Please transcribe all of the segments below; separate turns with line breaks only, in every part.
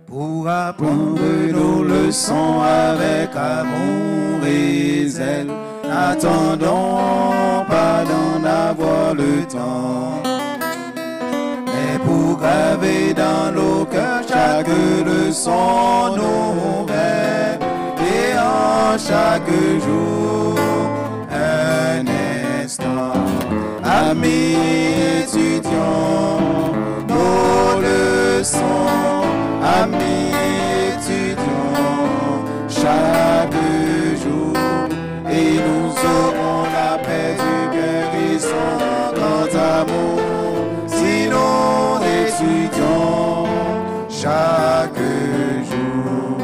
pour apprendre nos leçons avec amour et zèle. N'attendons pas d'en avoir le temps, mais pour graver dans nos cœurs chaque leçon nouvelle, et en chaque jour un instant. Amis étudiants, nos leçons, amis étudiants, chaque jour, et nous aurons la paix du cœur et son grand amour, si nous étudions chaque jour,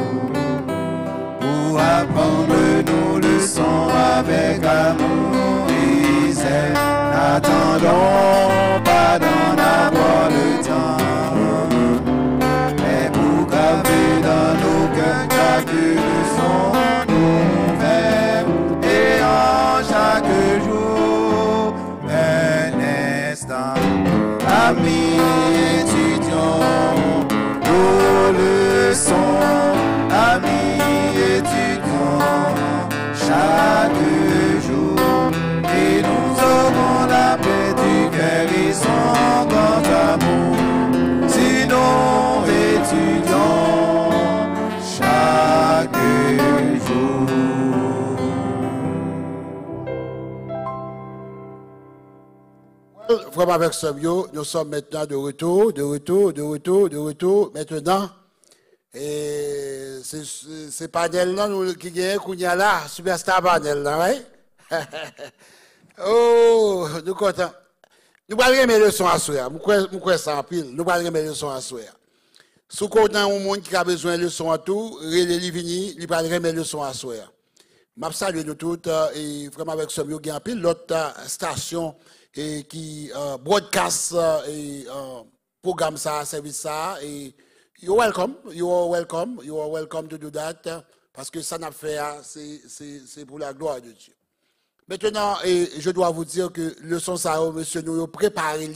pour apprendre nos leçons avec amour et zèle. N'attendons pas d'en avoir le temps, mais pour graver dans nos cœurs chaque leçon nouvelle, et en chaque jour un instant. Amis étudiants, nos leçons, amis étudiants, chaque jour, et nous aurons la paix du cœur et son grand amour, si nous étudions chaque jour.
Vraiment avec Sabio, nous sommes maintenant de retour. Maintenant, et c'est panel là qui gagne qu'on y a là, superstar panel là, oui. Oh, nous contents. Nous allons remettre le son à soi. Nous croyons ça en pile. Nous allons remettre le son à soi. Si content au monde qui a besoin de son à tout, il vini, il va remettre le son à soi. Je salue nous toutes et vraiment avec ce mieux gain pile l'autre station et qui broadcast et programme ça, service ça et you are welcome to do that parce que ça n'a fait c'est pour la gloire de Dieu. Maintenant, je dois vous dire que le son ça, monsieur, nous préparé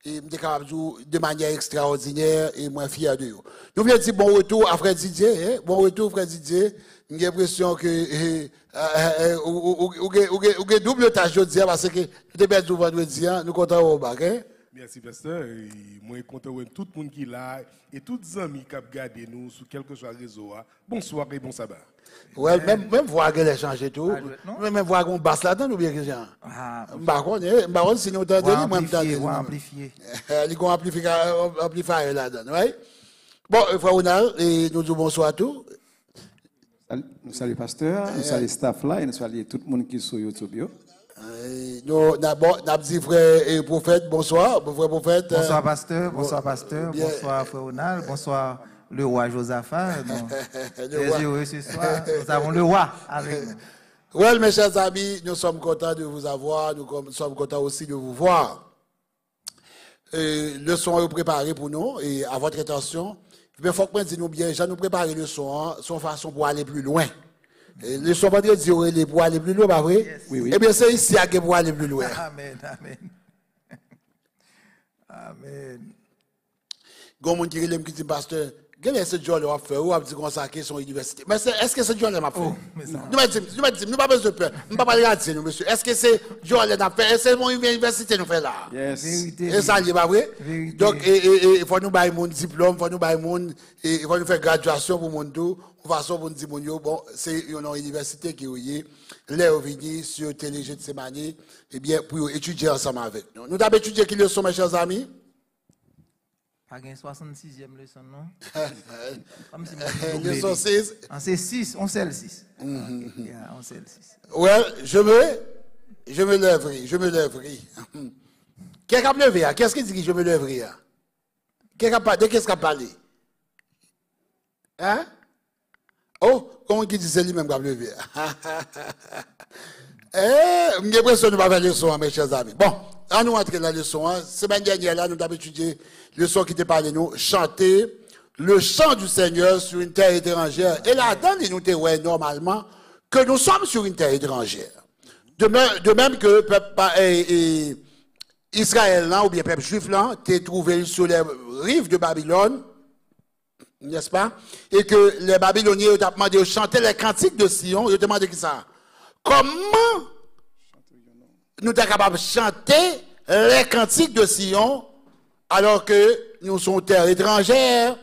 de manière extraordinaire et moins fier de vous. Nous voulons dire bon retour à Frère Didier. Bon retour, Frère Didier. J'ai l'impression que vous avez double tâche de dire parce que nous sommes bien vendredi, nous sommes contents au bac.
Merci, pasteur. Moi, je suis content de tout le monde qui est là et tous les amis qui ont regardé nous sur quel que soit le réseau. Bonsoir et bon sabbat.
Ouais, même voir qu'elle a changé tout. Même voir qu'on basse là-dedans, ou bien que j'ai. Par contre, si nous t'entendons, moi, je
amplifier.
Il y a un amplifier là-dedans, oui. Bon, Frère Ronald, nous disons bonsoir à tous.
Nous saluons le pasteur, nous saluons le staff là et nous saluons tout le monde qui est sur YouTube.
Nous avons dit frère prophète, bonsoir, frère prophète.
Bonsoir pasteur, bonsoir Frère Ronald, bonsoir le roi Josaphat. Très heureux ce soir, nous avons le roi avec nous.
Oui, mes chers amis, nous sommes contents de vous avoir, nous sommes contents aussi de vous voir. Le son est préparé pour nous et à votre attention. Il faut que nous bien, j'ai nous préparé le son, son façon pour aller plus loin. Le son va dire pour aller plus loin, pas vrai?
Yes.
Oui. Eh bien, c'est ici pour aller plus loin.
Amen, amen. Amen.
Quand on dit, pasteur, quel est ce job à faire? Ou à dire qu'on s'est son université? Mais est-ce que c'est job à faire? Nous pas besoin de peur. Nous pas regarder, nous, monsieur. Est-ce que c'est job à faire? Est-ce que c'est mon université nous fait là?
Yes.
Et ça, il est pas vrai? Donc, il faut nous bailler mon diplôme, il faut nous bailler mon, il faut nous faire graduation pour mon tout. De toute façon, pour nous dire, bon, c'est une université qui est là, venir sur Télé de Semani, eh bien, pour étudier ensemble avec nous. Nous avons étudié qui leçon, mes chers amis?
Pas une 66e leçon, non? Comme si
leçon 6.
C'est 6, on sait le 6. On sait le 6.
Ouais, je me lèverai. Qui a levé? Qu'est-ce qui dit que je me lèverai? De qu'est-ce qu'il a parlé? Hein? Oh, comment qui dit c'est lui-même qui a levé? J'ai l'impression que nous ne pas faire le leçon, mes chers amis. Bon, on nous entre dans la leçon. Semaine dernière, là, nous avons étudié le son qui était parlé nous, chanter le chant du Seigneur sur une terre étrangère. Et là-dedans, nous te normalement que nous sommes sur une terre étrangère. De même que peuple Israël, là, ou bien peuple juif, là, t'es trouvé sur les rives de Babylone. n'est-ce pas? Et que les Babyloniens ont demandé de chanter les cantiques de Sion. Ils ont demandé qui ça? Comment nous sommes capables de chanter les cantiques de Sion alors que nous sommes terre étrangère,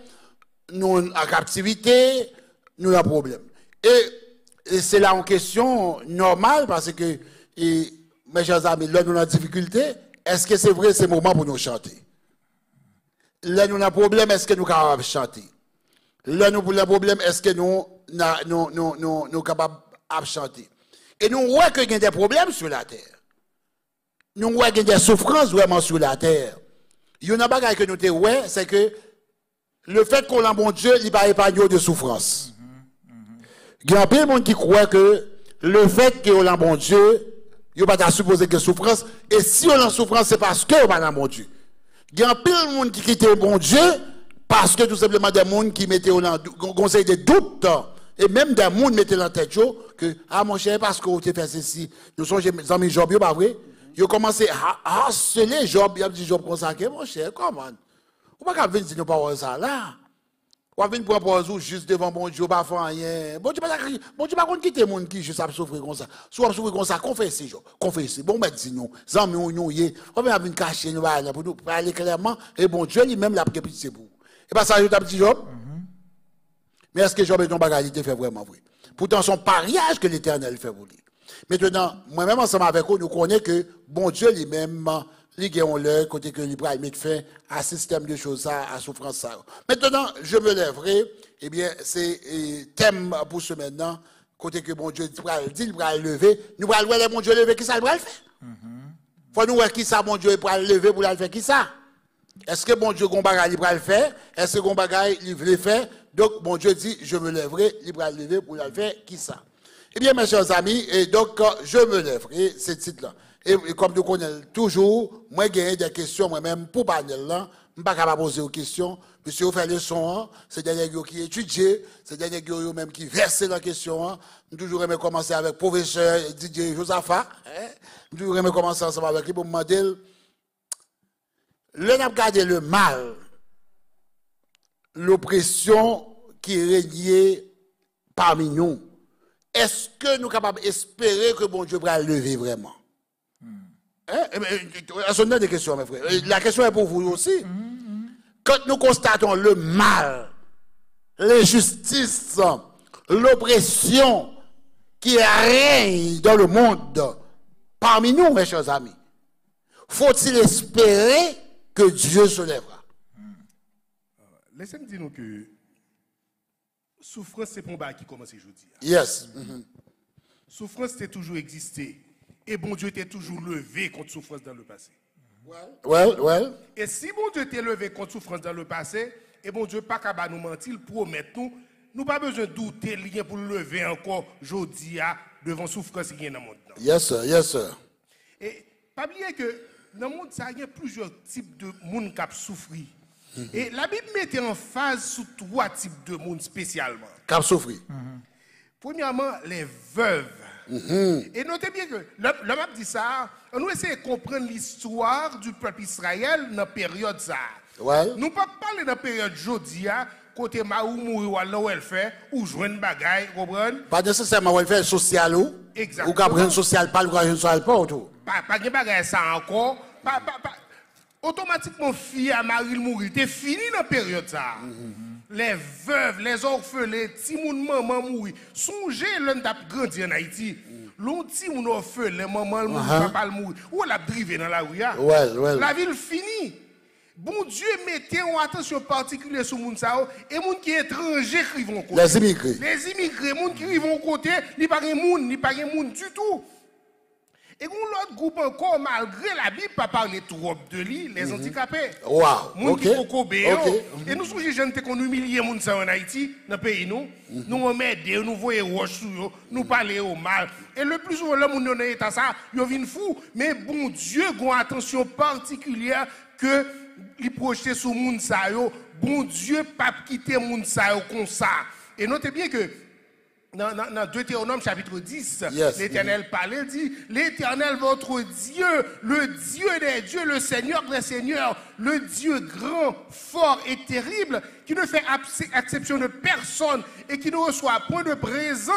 nous sommes en captivité, nous avons un problème. Et c'est là une question normale parce que, mes chers amis, là nous avons une difficulté. Est-ce que c'est vrai ce moment pour nous chanter? Là nous avons un problème, est-ce que nous sommes capables de chanter? Là nous avons un problème, est-ce que nous sommes capables de chanter? Et nous voyons qu'il y a des problèmes sur la terre. Nous voyons qu'il y a des souffrances vraiment sur la terre. Il y a une chose que nous te voyons, c'est que le fait qu'on a bon Dieu, il va épargner de souffrance. Il y a plein de monde qui croit que le fait qu'on a bon Dieu, il va pas supposer que souffrance. Et si on a souffrance, c'est parce qu'on a bon Dieu. Il y a plein de monde qui quitte le bon Dieu parce que tout simplement des gens qui mettaient en conseil des doutes. Et même des gens mettaient dans la tête que, ah mon cher, parce que vous avez fait ceci. Nous sommes des amis Job, pas vrai? Ils ont commencé à harceler Job. Ils ont dit Job consacré, mon cher, comment? Vous ne pouvez pas venir dire pas ça là. Vous venir prendre pour juste devant bon Dieu, pas faire rien. Bon Dieu, pas quitter les gens qui juste souffrir comme ça. Soit souffrir comme ça, confessez, confessez. Bon, mais dis nous, amis, on y on va venir cacher nous pour nous parler clairement. Et bon Dieu lui-même l'a pris pitié pour. Et pas ça, je t'ai dit Job. Mais est-ce que Job est ton bagage, il fait vraiment vrai? Pourtant, son pariage que l'Éternel fait pour lui. Maintenant, moi-même, ensemble avec vous, nous connaissons que bon Dieu lui-même, il gagne l'heure, côté que il va mettre fin à ce système de choses, à souffrance. Ça. Maintenant, je me lèverai, eh bien, c'est thème pour ce maintenant, côté que bon Dieu dit, il va lever, nous allons voir bon Dieu lever, qui ça va le faire? Faut nous voir qui ça, bon Dieu, va lever pour le faire, qui ça? Est-ce que bon Dieu, il va le faire? Est-ce que bon bagaille, il veut le faire? Donc, bon Dieu dit, je me lèverai, il va lever pour le faire, qui ça? Eh bien, mes chers amis, et donc, je me lèverai, ce titre-là. Et comme nous connaissons toujours, moi, j'ai des questions moi-même pour panel là. Je ne suis pas capable de poser des questions. Monsieur, vous faites le son, c'est des gens qui étudient, c'est des gens même qui versent la question. Je toujours aimé commencer avec le professeur Didier Josaphat. Je toujours aimé commencer ensemble avec lui pour me demander, le n'a gardé le mal, l'oppression qui régnait parmi nous. Est-ce que nous sommes capables d'espérer que bon Dieu va lever vraiment? Ce sont des questions, mes frères. La question est pour vous aussi. Quand nous constatons le mal, l'injustice, l'oppression qui règne dans le monde, parmi nous, mes chers amis, faut-il espérer que Dieu se lèvera?
Laissez-moi dire nous que souffrance, c'est pour qui commence aujourd'hui.
Yes.
Souffrance, c'est toujours existé. Et bon Dieu était toujours levé contre souffrance dans le passé.
Well.
Et si bon Dieu était levé contre souffrance dans le passé, et bon Dieu pas capable de nous mentir, promettre nous pas besoin de douter lien pour le lever encore aujourd'hui devant souffrance qui est dans le monde.
Yes, sir.
Et pas oublier que dans le monde, il y a plusieurs types de monde qui souffrent. Et la Bible mettait en phase sur 3 types de monde spécialement.
Qui souffrir.
Premièrement, les veuves. Et notez bien que l'homme a dit ça, on essaie de comprendre l'histoire du peuple Israël dans la période ça. Nous ne pouvons pas parler de la période Jodia, côté Maou mourir ou elle fait, ou jouer une bagaille, vous comprenez?
Pas nécessairement elle fait social ou?
Exactement.
Ou qu'après un social pas, ou qu'après un social pas autour.
Pas de bagaille ça encore. Automatiquement, fille à Marie mourir, c'est fini dans la période ça. Les veuves, les orphelins, les petits maman mourir. Songez l'un t'a grandi en Haïti. L'on petit moun orphelin, maman papa mourir. Ou la drivé dans la rue. La ville finie. Bon Dieu mettez une attention particulière sur moun ça et moun qui étrangers qui vont côté.
Les immigrés.
Les immigrés, moun qui vont côté, ni pas gen moun du tout. Et l'autre groupe encore, malgré la Bible, pas parler trop de lui, les handicapés.
Wow.
Moun qui Et nous sommes les gens qui ont humilié moun ça en Haïti, dans le pays nous. Nous aider, nous voyons roche sur eux, nous parler au mal. Et le plus souvent, les gens dans l'état ça, ils viennent fou. Mais bon Dieu, a une attention particulière que il projette sur moun ça yo. Bon Dieu, pas quitter moun ça yo comme ça. Et notez bien que dans Deutéronome chapitre 10,
Yes.
l'Éternel parlait, il dit, l'Éternel votre Dieu, le Dieu des dieux, le Seigneur des seigneurs, le Dieu grand, fort et terrible, qui ne fait exception de personne et qui ne reçoit point de présent,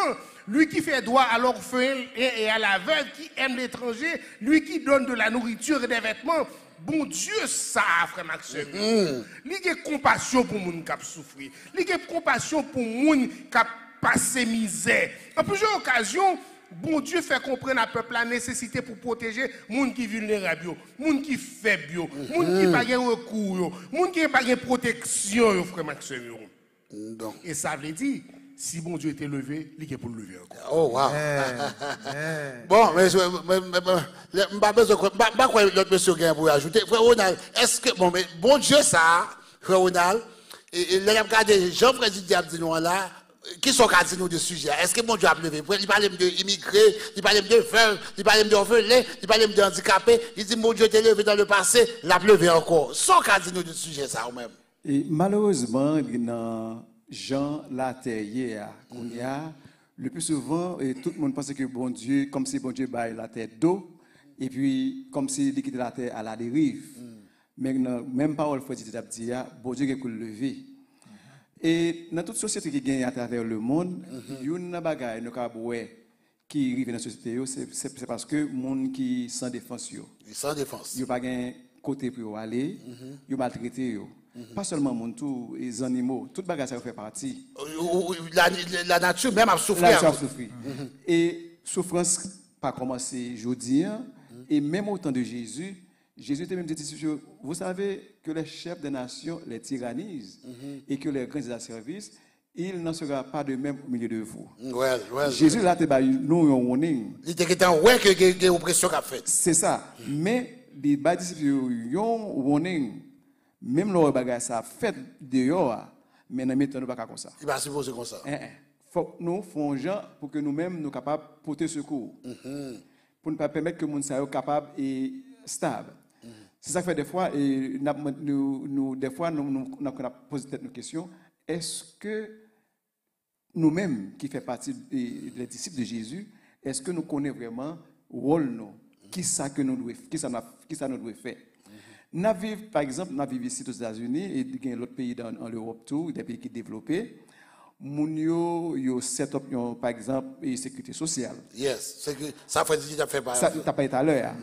lui qui fait droit à l'orphelin et à la veuve, qui aime l'étranger, lui qui donne de la nourriture et des vêtements. Bon Dieu, ça, frère Maxime. Il a compassion pour les gens qui souffrent. Il a compassion pour les gens qui passé misère. En plusieurs occasions, bon Dieu fait comprendre à peuple la nécessité pour protéger les gens qui sont vulnérables, les gens qui sont faibles, les gens qui n'ont pas de recours, les gens qui n'ont pas de protection, frère Maxime. Et ça veut dire, si bon Dieu était levé, il est pour le lever encore.
Oh, wow. Bon, mais je ne pas l'autre monsieur qui pour ajouter. Frère Ronald, est-ce que, bon Dieu, ça, frère Ronald, et là, regardez, Jean-Frère Diable dit nous là, qui sont dit nous de sujet? Est-ce que bon Dieu a levé? Il parle d'immigrés, il parle de veuves, il parle d'orphelins, il parle de handicapés, il dit mon Dieu était levé dans le passé, l'a levé encore. Sont dit nous de sujet, ça, ou même?
Et malheureusement, dans Jean la terre, le plus souvent, tout le monde pense que bon Dieu, comme si bon Dieu baille la terre d'eau, et puis comme si il quitte la terre à la dérive. Mais même parole, faut dire, bon Dieu qui est levé. Et dans toute société qui gagne à travers le monde, il y a une bagaille qui arrive dans la société, c'est parce que les gens qui sans défense,
sans défense,
ils n'ont pas de côté pour aller, ils sont maltraités. Pas seulement les animaux, toute bagaille ça fait partie.
La nature même a souffert.
La nature a souffert. Et souffrance pas commencé aujourd'hui, et même au temps de Jésus, Jésus était même dit, vous savez que les chefs des nations les tyrannisent et que les grands de service, il n'en sera pas de même au milieu de vous. Jésus là, nous un warning.
Il était en ouais que une oppression qu'a fait.
C'est ça. Mais les disciples ont warning. Même le bagage ça fait dehors, mais dans mes temps nous pas comme ça.
Il va se poser comme ça.
Faut que nous faisons pour que nous-mêmes nous capables de porter secours. Pour ne pas permettre que les gens soient capables et stables. C'est ça que fait des fois, et nous posé cette question, est-ce que nous-mêmes, qui faisons partie des disciples de Jésus, est-ce que nous connaissons vraiment le rôle nous, qui ça que nous devons faire? Nous vivons, par exemple, nous vivons ici aux États-Unis et dans d'autres pays en Europe, tout, des pays qui sont développés. Nous set up, par exemple, une sécurité sociale.
Yes, ça fait dire que tu as fait.
Ça, tu n'as pas tout à l'heure.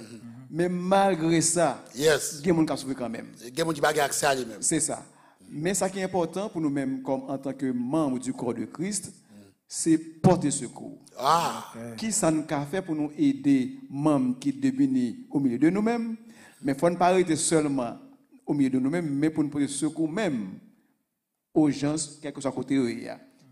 Mais malgré ça,
yes,
il y a des gens qui souffrent quand même.
Il y a des gens qui n'ont pas accès à lui-même.
C'est ça. Mais ce qui est important pour nous-mêmes, comme en tant que membres du corps de Christ, c'est porter secours. Qui ça nous a fait pour nous aider, membres qui deviennent au milieu de nous-mêmes, mais il ne faut pas arrêter seulement au milieu de nous-mêmes, mais pour nous porter secours même aux gens, quel que soit côté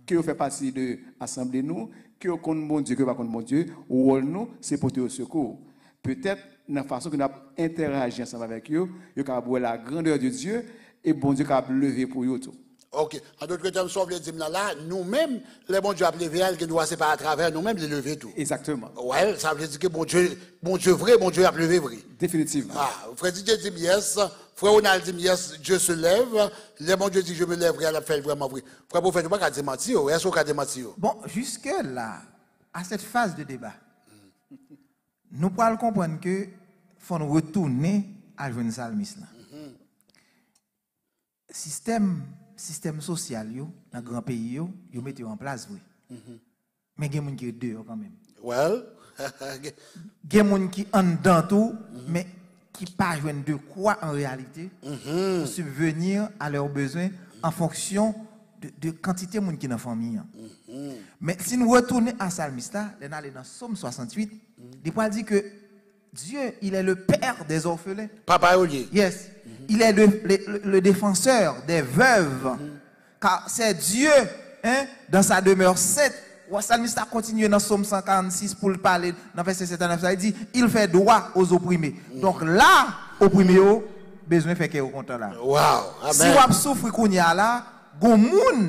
qui fait partie de l'assemblée nous, qui ont contre mon Dieu, qui pas contre mon Dieu, nous, c'est porter au secours. Peut-être dans la façon que nous interagissons ensemble avec eux, nous avons la grandeur de Dieu et bon Dieu qui a levé pour eux tout.
Ok. En d'autres termes, si on veut dire là, nous-mêmes, les bon Dieu a levé, qui nous c'est pas à travers nous-mêmes, les lever tout.
Exactement.
Ouais, ça veut dire que bon Dieu vrai, bon Dieu a levé vrai.
Définitivement.
Frère Didier dit yes, frère Ronald dit yes, Dieu se lève, les bon Dieu dit je me lèverai, elle a fait vraiment vrai. Frère prophète, pas qu'à démentir, est-ce qu'on a démentir?
Bon, jusque-là, à cette phase de débat, nous pouvons comprendre que faut nous retourner à jouer une salmiste. Système social, dans le grand pays, ils mettent en place, oui. Mais il y a des gens qui sont deux quand même.
Well,
il y a des gens qui sont en dedans tout, mais qui ne sont pas de quoi en réalité pour subvenir à leurs besoins en fonction de quantité de gens qui sont dans la famille. Mais si nous retournons à Salmiste, on allons dans Somme 68, il dit que Dieu, il est le père des orphelins.
Papa Olivier.
Yes. Il est le défenseur des veuves. Car c'est Dieu, dans sa demeure 7. Le psalmiste a continué dans Somme 146 pour le parler. Dans verset 7 à 9, il dit il fait droit aux opprimés. Donc là, opprimés, besoin de faire qu'il content là.
Wow. Amen.
Si vous souffrez là,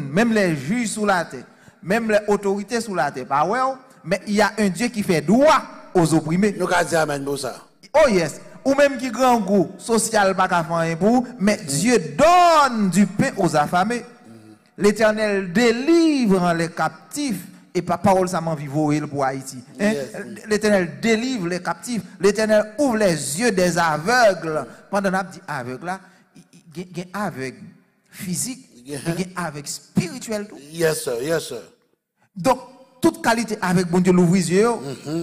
même les juges sous la terre, même les autorités sous la terre, pas ouais, mais il y a un Dieu qui fait droit aux opprimés.
Nous allons dire amen pour ça.
Oh yes. Ou même qui grand goût social pas qu'à faire pour, mais Dieu donne du pain aux affamés. L'Éternel délivre les captifs Et par parole, ça m'a vivoré pour Haïti. Hein?
Yes.
L'Éternel délivre les captifs. L'Éternel ouvre les yeux des aveugles. Pendant qu'on dit aveugle là, il y a un aveugle physique, il y a un aveugle spirituel. Tout.
Yes, sir. Yes, sir.
Donc, toute qualité avec bon Dieu l'ouvre les yeux.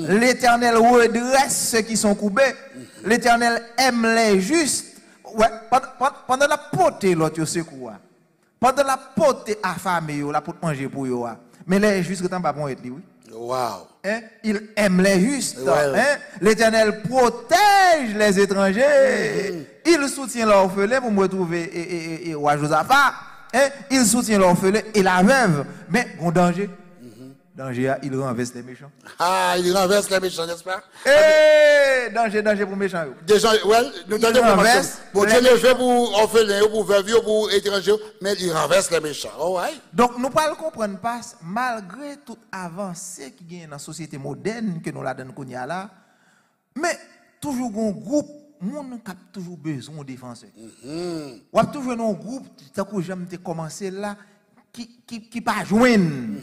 L'Éternel redresse ceux qui sont courbés. L'Éternel aime les justes. Ouais, pendant la potée, l'autre secours. Pendant la potée affamée, la pour manger pour eux. Mais les justes, quand pas bon être oui.
Wow.
Hein? Il aime les justes.
Ouais.
Hein? L'Éternel protège les étrangers. Il soutient l'orphelin pour me retrouver et roi Josaphat. Hein? Il soutient l'orphelin et la veuve. Mais bon danger. Danger, il renverse les méchants.
Ah, il renverse les méchants, n'est-ce pas?
Danger pour méchants.
Des gens, nous donnons des informations. Bon Dieu le fait pour orphelins, pour veuves, pour étrangers, mais il renverse les méchants. Oh, ouais.
Donc, nous ne pouvons comprendre pas, malgré toute avancée qui y a dans la société moderne, que nous la donnons là, mais toujours un groupe, monde qui a toujours besoin de défenseurs. On a toujours un groupe, tant que j'aime commencer là, qui pas joindre.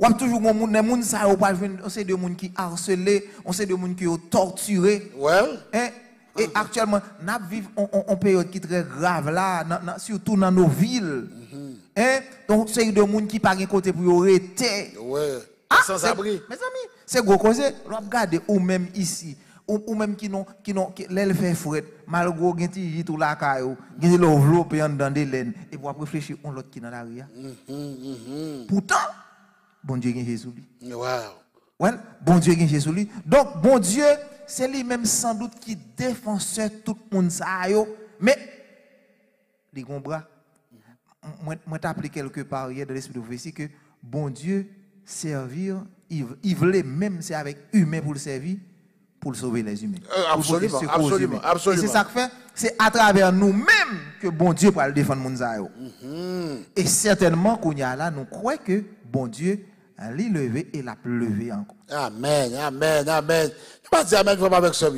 On a toujours des gens qui pas joindre, on sait de gens qui harcelés, on sait de gens qui ont torturé.
Well.
Et actuellement, nous vivons en période qui est très grave là, surtout dans nos villes. Donc, c'est des gens qui n'ont pas de côté pour arrêter.
Ouais. Sans abri.
Mes amis, c'est gros cause. Regardez, ou même ici, ou même qui n'ont l'aile fait fouet, malgré qu'ils ont tout la caillou, ils ont l'enveloppé dans des laines, et pour réfléchir, on l'autre qui est dans la rue. Pourtant, bon Dieu est Jésus.
Wow.
Ouais, bon Dieu est Jésus. Donc, bon Dieu, c'est lui-même sans doute qui défenseur tout le monde ça yo, mais les gros bras. Moi t'appelé quelque part hier dans l'esprit de prophétie que bon Dieu servir, il voulait même c'est avec humain pour le servir, pour sauver les humains.
Absolument,
absolument.
absolument.
Et c'est ça que fait, c'est à travers nous-mêmes que bon Dieu va le défendre monde ça yo. Et certainement qu'on y a là, nous croyons que bon Dieu a levé et l'a levé encore.
Amen, amen, amen. Tu pas dire amen vraiment avec ça.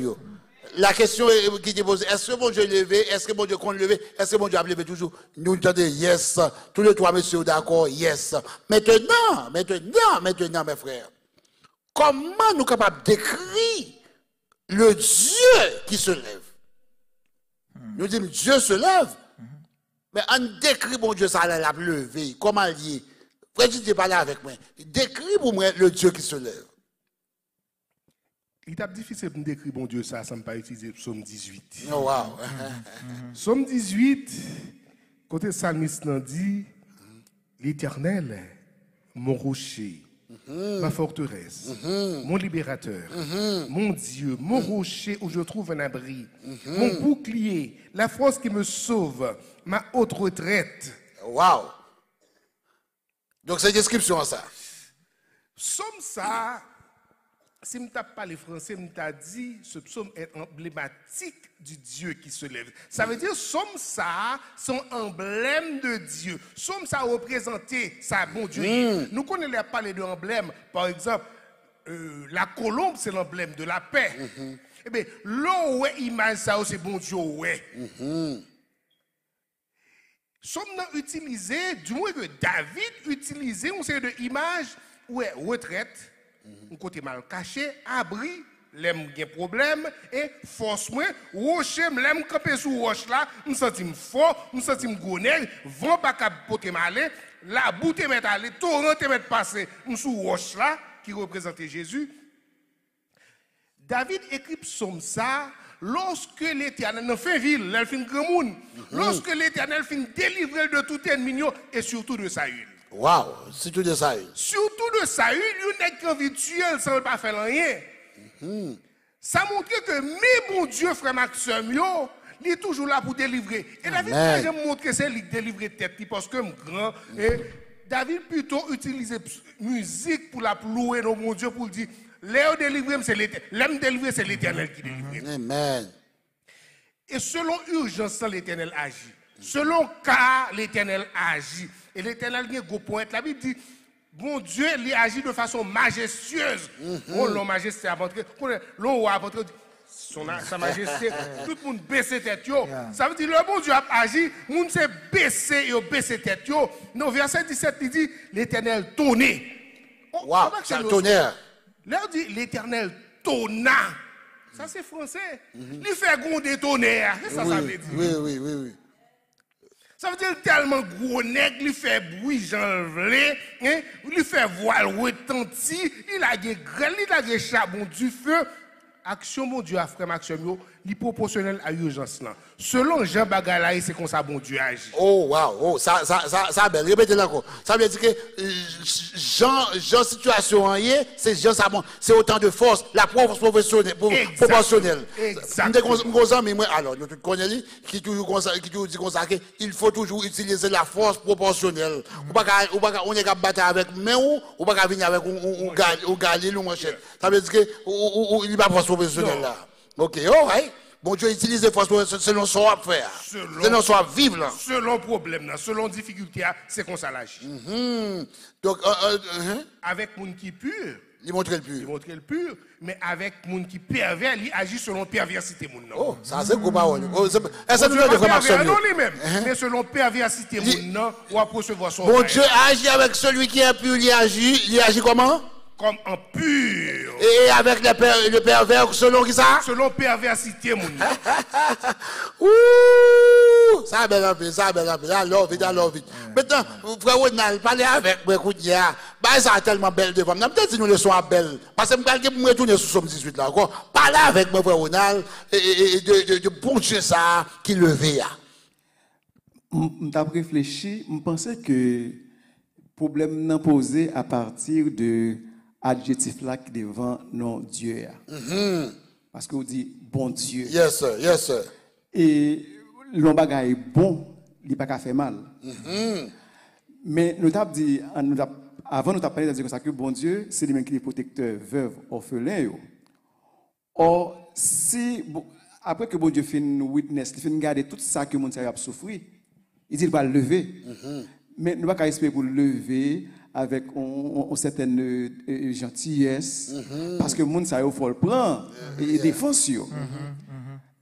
La question qui est posée, est-ce que mon Dieu est levé? Est-ce que mon Dieu compte lever? Est-ce que mon Dieu a levé toujours? Nous entendons yes. Tous les trois messieurs d'accord, yes. Maintenant, mes frères, comment nous sommes capables d'écrire le Dieu qui se lève? Nous disons Dieu se lève, mais on décrit mon Dieu, ça l'a levé. Comment lié? Frère, tu ne parles avec moi. Décris pour moi le Dieu qui se lève.
Il est difficile de décrire bon Dieu ça, sans ne pas utiliser psaume 18.
Oh, wow.
Psaume 18, côté psalmiste dit, l'Éternel, mon rocher, ma forteresse, mon libérateur, mon Dieu, mon rocher où je trouve un abri, mon bouclier, la force qui me sauve, ma haute retraite.
Wow. Donc c'est une description ça.
Psaume ça, si je ne pas les français, je t'a dit, ce psaume est emblématique du Dieu qui se lève. Ça veut dire, psaume ça, son emblème de Dieu. Psaume ça représenté, ça, bon Dieu. Nous connaissons parler de emblème. Par exemple, la colombe, c'est l'emblème de la paix. Eh bien, l'eau, ouais, image ça, c'est bon Dieu, ouais. Sommes-nous utilisés, du moins que David utilisait, on sait de image, ouais, retraite, un côté mal caché, abri, l'aime gen problème, et force moi, rocher, l'aime camper sous roche là, me sentim fort, me sentim gonèg, vent pas cap pote malé, la boute met aller, torrent met passer, sous roche là, qui représentait Jésus. David écrit psaume ça, lorsque l'Éternel n'a fait ville, elle fin grand monde, lorsque l'Éternel fin délivrer de tout ennemi et surtout de Saül.
Wow, surtout de Saül.
Surtout de Saül, il n'est qu'un virtuel sans pas faire rien. Ça montre que mes bon Dieu, frère Maxime, il est toujours là pour délivrer. Et David, j'aime montrer que c'est lui qui délivre tête, parce que grand. Et David plutôt utilise musique pour la louer nos mon Dieu, pour dire, l'air délivré, c'est l'Éternel. L'aime délivré, c'est l'Éternel qui délivre.
Amen.
Et selon urgence, l'Éternel agit. Selon cas, l'Éternel agit. Et l'Éternel vient go point. La Bible dit, bon Dieu, il agit de façon majestueuse. Oh, la majesté a montré. L'on a montré sa majesté. Tout le monde baisse tête. Ça veut dire, le bon Dieu a agi. Le monde s'est baissé et baissé tête. Non, verset 17, il dit, l'Éternel tournait.
Wow, c'est un tonnerre.
Là, on dit l'Éternel tonna. Ça, c'est français. Il fait gronder tonnerre. C'est ça, ça veut dire.
Oui.
Ça veut dire tellement gros nègre, il fait bruit, j'en veux, il fait voile retentir, il a des grêles, il a des charbons du feu. Action, mon Dieu, frère action, il est proportionnel à l'urgence là. Selon Jean Bagalaï, c'est comme ça, bon Dieu agit.
Oh, wow, oh, ça, belle. Répétez-le encore. Ça veut dire que Jean situation, c'est Jean, c'est autant de force, la force proportionnelle. Exactement. Mais moi, alors, nous connaissons, qui toujours dit comme ça, qu'il faut toujours utiliser la force proportionnelle. On est capable de battre avec main ou pas venir avec un galil ou manchette. Ça veut dire qu'il n'y a pas de force proportionnelle là. Ok, oh, right. Bon Dieu utilise les forces selon son à faire. Selon son à vivre là.
Selon problème là, selon difficulté, c'est qu'on s'agit.
Donc,
avec moun qui pur,
il montre le pur.
Il montre le pur, mais avec moun qui pervers, il agit selon perversité moun.
Oh, ça c'est gros parole. Est-ce que nous avons des formations?
Non, lui-même. Mais selon perversité moun, on va recevoir son.
Bon Dieu agit avec celui qui est pur, il agit comment?
Comme en pur.
Et avec le pervers, selon qui ça?
Selon perversité, mon.
Ouh! Ça belle un peu, ça belle un peu. Là, love it. Maintenant, frère Ronald, parlez avec moi, écoute, bah, ça a tellement belle devant. Peut-être que nous le sommes belle. Parce que je vais me retourner sur Somme 18 là, encore. Parlez avec moi, frère Ronald, et de bon Dieu ça, qui levé.
Je réfléchi, je pensais que le problème n'est posé à partir de adjectif là qui devant non Dieu. Parce que vous dit bon Dieu.
Yes sir.
Et l'on bagaille bon, il n'est pas qu'à faire mal. Mais nous avons dit, avant nous avons parlé de ça que bon Dieu, c'est lui-même qui est protecteur, veuve, orphelin. Or, si, après que bon Dieu fait une witness, il fait garder tout ça que mon Dieu a souffert, il dit qu'il va le lever. Mais nous ne pouvons pas espérer pour le lever avec une certaine gentillesse, parce que le monde, ça faut le prendre et défense.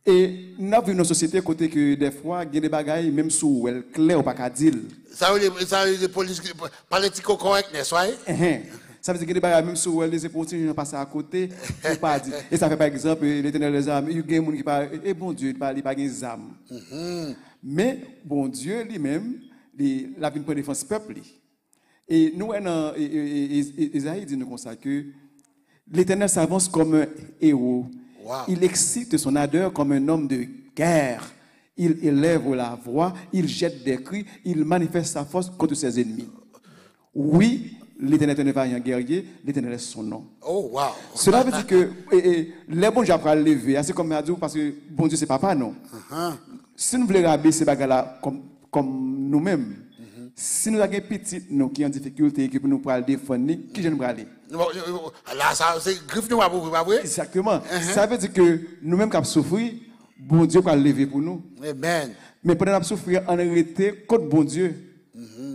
Et nous avons vu une société côté que des fois, il y a des bagailles, même sous elle clair ou pas qu'à dire.
Ça veut dire political correctness, right?
Ça veut dire que des bagailles, même sous elle, les opportunités passent à côté, ou pas dire. Et ça fait par exemple, l'Éternel des âmes, il y a des gens qui parlent, et bon Dieu, il parle pas des âmes. Mais bon Dieu lui-même, il a une défense peuple. Et nous, Isaïe dit nous comme ça que l'Éternel s'avance comme un héros.
Wow.
Il excite son ardeur comme un homme de guerre. Il élève la voix, il jette des cris, il manifeste sa force contre ses ennemis. Oui, l'Éternel est un vaillant guerrier, l'Éternel est son nom.
Oh, wow.
Cela veut dire que les bons dieux après lever, c'est comme dit parce que bon Dieu c'est papa non. Si nous voulons rabaisser ces bagages-là comme nous-mêmes, si nous avons des petits nous qui ont en difficulté et que nous pouvons défendre, qui je ne aller?
Là, c'est griffe nous pas vrai?
Exactement. Ça veut dire que nous-mêmes qui avons souffert, bon Dieu va lever pour nous.
Amen.
Mais pendant que nous souffrir, on arrête contre bon Dieu.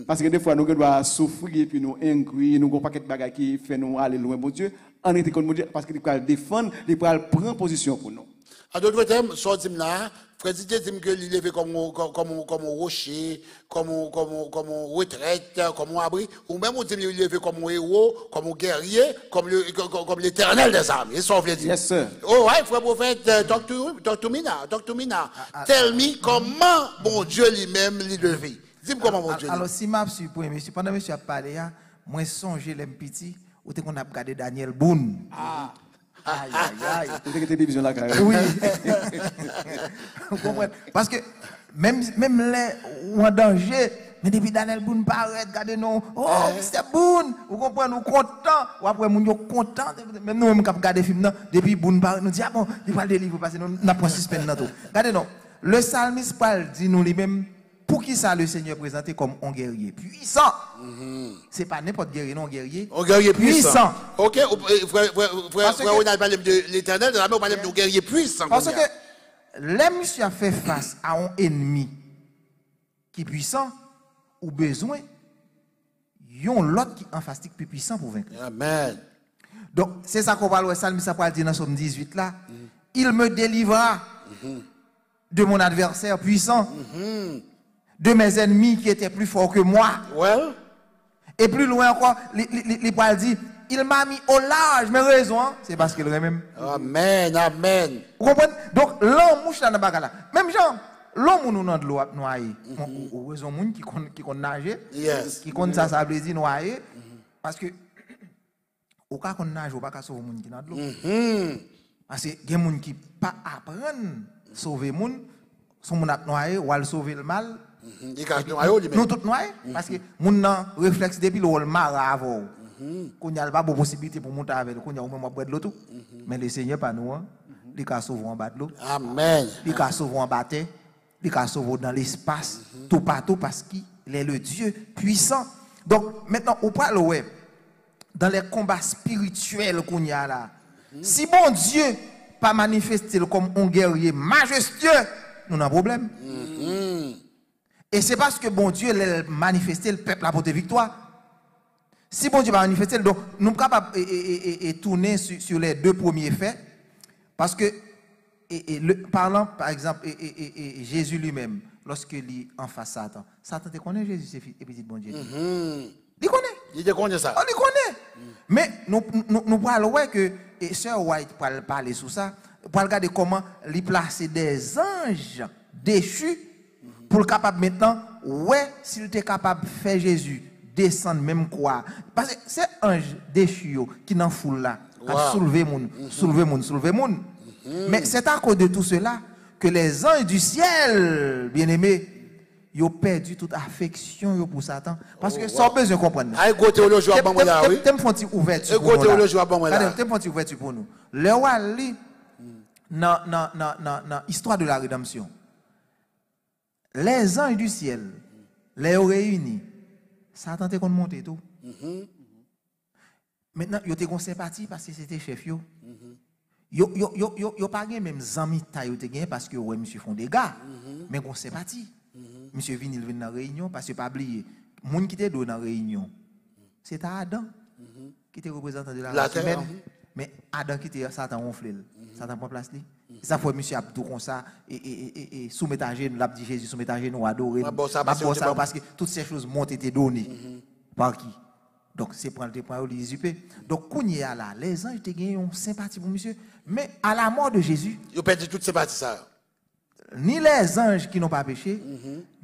Parce que des fois, nous devons souffrir et puis nous ingris, nous avons pas quelque chose qui fait nous aller loin, bon Dieu. On arrête contre bon Dieu parce qu'il va défendre, il va prendre position pour nous.
En d'autres termes, sorti là, frère Didier dit que il levé comme rocher, comme retraite, comme abri, ou même on dit qu'il levé comme héros, comme guerrier, comme l'Éternel des armes. Et ça on veut dire.
Yes sir.
Oh ouais, frère prophète, talk to me now. Tell me comment mon Dieu lui-même l'a levé. Dis-moi comment mon Dieu.
Alors si m'a supprimé, monsieur, pendant que monsieur a parlé, moi songé les petits, ou t'es qu'on a regardé Daniel Boone. Aïe.
Vous avez télévision là, quand même.
Oui. Vous comprenez? Parce que même les ou en danger, mais depuis Daniel Boone paraît, regardez nous, oh, Mr. Boone, vous comprenez, nous contents, ou après, nous sommes contents, même nous, nous avons regardé le film, depuis Boone paraît, nous disons, ah bon, il va le délivrer parce que nous n'avons pas suspens dans tout. Regardez nous, le psalmiste parle, dit nous lui-même, pour qui ça le Seigneur présenté comme un guerrier puissant? C'est pas n'importe guerrier, non guerrier.
Un guerrier puissant. Ok, frère, on a parlé de l'Éternel, on a parlé de guerrier puissant.
Parce que l'homme monsieur a fait face à un ennemi qui est puissant, ou besoin, il y a l'autre qui est en face plus puissant pour vaincre.
Amen.
Donc, c'est ça qu'on parle, ça parle dire dans Somme 18 là. Il me délivra de mon adversaire puissant. De mes ennemis qui étaient plus forts que moi.
Well.
Et plus loin encore, il va dire, il m'a mis au large, mais raison, c'est parce qu'il même.
Amen, amen.
Vous comprenez? Donc, l'homme mouche dans le bagala. Même gens, l'homme nous dans de l'eau noyé. Ou raison moun qui connaît nager, qui connaît ça veut dire noyer parce que au cas qu'on nage, ou pas sauver moun qui dans de l'eau. Parce que il y a moun qui pas apprendre sauver moun, son moun a noyer ou al sauver le mal. Nous tous noyer parce que moun nan réflexe depuis le mar avant. Qu'on y a pas de possibilité pour monter avec qu'on y a au moins boire de l'eau tout. Mais le Seigneur pas nous, il a sauvé en bas de l'eau.
Amen.
Il a sauvé en bas terre, il a sauvé dans l'espace, tout partout parce qu'il est le Dieu puissant. Donc maintenant on parle ouais dans les combats spirituels qu'on y a là. Si bon Dieu pas manifesté comme un guerrier majestueux, nous avons un problème. Et c'est parce que bon Dieu l'a manifesté, le peuple a porté victoire. Si bon Dieu va manifester, donc nous sommes capables de tourner sur les deux premiers faits. Parce que, parlant par exemple, Jésus lui-même, lorsqu'il est en face de Satan, Satan te connaît Jésus, c'est petit bon Dieu. Il connaît.
Il te connaît ça.
On le connaît. Mais nous parlons que, et Sœur White pour parler sur ça, pour regarder comment il place des anges déchus pour le capable maintenant, ouais, s'il était capable de faire Jésus descendre même quoi. Parce que c'est ange déchu qui n'en fout là, qui a soulevé moun. Mais c'est à cause de tout cela que les anges du ciel, bien-aimés, ils ont perdu toute affection pour Satan. Parce que ça, besoin de comprendre. T'aimes font-ils ouverture pour nous. T'aimes font-ils ouverture pour nous. Le roi lit dans l'histoire de la rédemption. Les anges du ciel, les réunis. Satan te kon monter tout. Maintenant, yo te kon sympathie parce que c'était chef yo. Yo pas gen même zami ta yo te gen parce que ouais monsieur font des gars. Mais kon sympathie. Monsieur vient dans réunion parce que pas oublier, moun qui te do dans réunion. C'est Adam qui te représentant de la race humaine. Mais Adam qui te Satan ronfle. Satan prend place li. Ça faut monsieur Abdou comme ça et soumettre à genoux, l'a dit Jésus soumettre à genoux adorer. Parce que toutes ces choses m'ont été données par qui? Donc c'est prendre les usurper. Donc kounya là, les anges te gagné une sympathie pour monsieur, mais à la mort de Jésus,
ils ont perdu toute sympathie ça.
Ni les anges qui n'ont pas péché,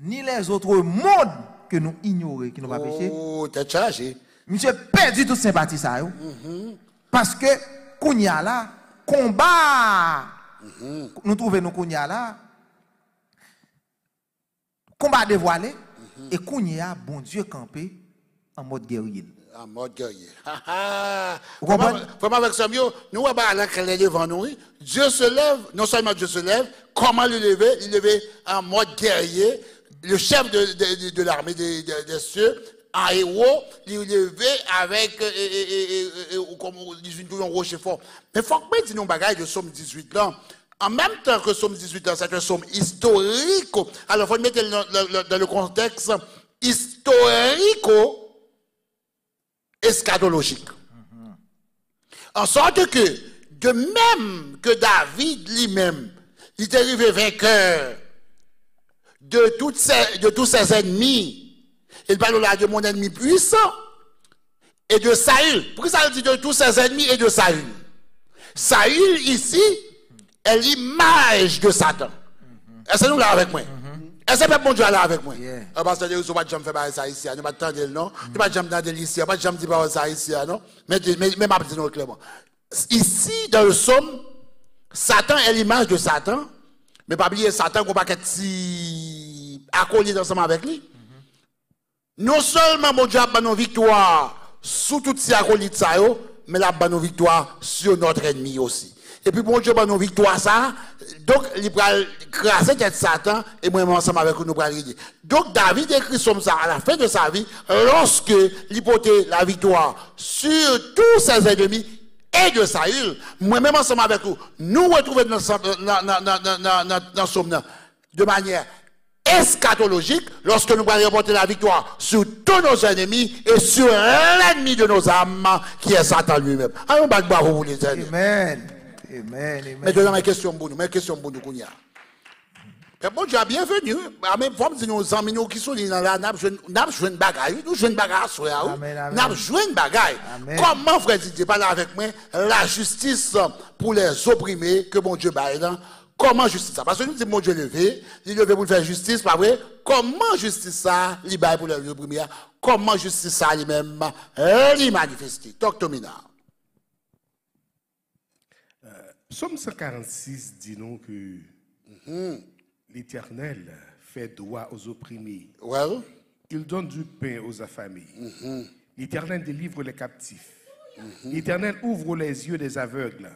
ni les autres mondes que nous ignorons qui n'ont pas péché.
Oh, t'es chargé.
Monsieur perdu toute sympathie ça parce que kounya là combat. Nous trouvons nos kounya là, combat dévoilé, et kounya, bon Dieu campé en mode guerrier.
En mode guerrier. Vous comprenez? Vraiment avec ça, nous avons la clé devant nous. Dieu se lève, non seulement Dieu se lève, comment le lever? Il lever en mode guerrier, le chef de l'armée des cieux, en héros, il levé avec, comme on dit, un rocher fort. Mais il faut que je dise un bagage de Somme 18 là. En même temps que Somme 18 là, c'est un somme historique. Alors, il faut le mettre dans le contexte historico-eschatologique. En sorte que, de même que David lui-même, il est arrivé vainqueur de tous ses ennemis. Il parle là de mon ennemi puissant et de Saül. Pourquoi ça dit de tous ses ennemis et de Saül? Saül ici est l'image de Satan. Est-ce que nous là avec moi? Est-ce que bon Dieu là avec moi? Parce que nous ne pouvons pas faire ça ici. Nous ne pouvons pas attendre non. Nous ne pouvons pas attendre ici. Nous ne pouvons pas dire ça ici. Non. Mais maintenant clairement. Ici dans le psaume, Satan est l'image de Satan. Mais pas oublier Satan qu'on va être si accolé ensemble avec lui. Non seulement mon Dieu a nos victoire sous toutes ces acolytes, mais il a nos victoire sur notre ennemi aussi. Et puis, mon Dieu a nos victoire, ça, donc il va craser tête Satan et moi ensemble avec nous pour aller. Donc, David écrit comme ça à la fin de sa vie, lorsque il portait la victoire sur tous ses ennemis et de Saül, moi-même ensemble avec vous, nous retrouvons dans Somme de manière eschatologique lorsque nous allons remporter la victoire sur tous nos ennemis et sur l'ennemi de nos âmes qui est Satan lui-même. Allons battre vous les ennemis.
Amen. Amen.
Mais maintenant, mes questions pour nous, Kounia. Et bon Dieu a bienvenu. Même forme de nos amis qui sont là, n'a joué une bagaille, nous jouons une bagaille à n'a joué une bagaille. Comment frère Didier parle avec moi la justice pour les opprimés que bon Dieu baille là? Comment justice ça? Parce que nous disons mon Dieu levé, il levé pour faire justice, pas vrai? Comment justice ça, il baille pour les opprimés? Comment justice ça lui-même, il manifeste? Docteur Mina.
Psaume 146 dit non que l'Éternel fait droit aux opprimés.
Well.
Il donne du pain aux affamés. L'Éternel délivre les captifs. L'Éternel ouvre les yeux des aveugles.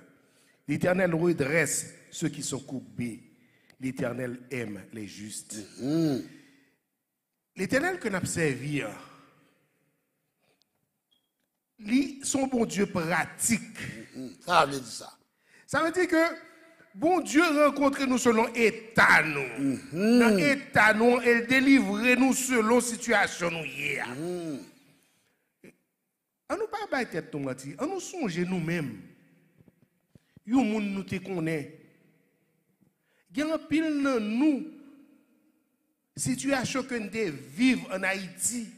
L'Éternel redresse ceux qui sont courbés. L'Éternel aime les justes. L'Éternel que nous avons servi, son bon Dieu pratique.
Ça veut dire ça.
Ça veut dire que bon Dieu rencontre nous selon état nous. Dans état nous, il délivre nous selon situation nous hier. On nous pas bailler tête nous mentir, on nous songer nous-mêmes. Yo moun nous te connaît. Il y a un pile dans nous situation que nous vivons en Haïti.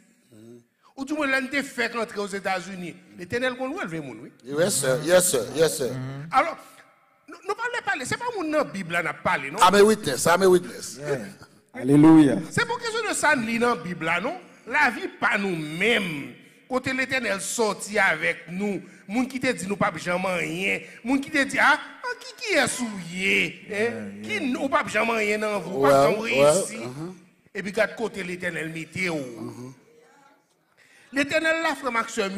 Ou du moins, l'on te fait rentrer aux États-Unis. L'Éternel qu'on loue, elle moun, oui.
Yes, sir. Yes, sir. Yes, sir.
Alors, nous parlons, c'est pas mon dans la Bible là n'a parlé, non?
I'm a witness. I'm a witness.
Alléluia.
C'est pour question de ça, nous dans la Bible là, non? La vie pas nous-mêmes. Quand l'Éternel sorti avec nous, moun qui te dit nous pas jamais rien, moun qui te dit qui est souillé, qui ou pas jamais rien dans vous, pas jamais réussi. Et puis quand côté l'Éternel météo. L'Éternel là frère Maxime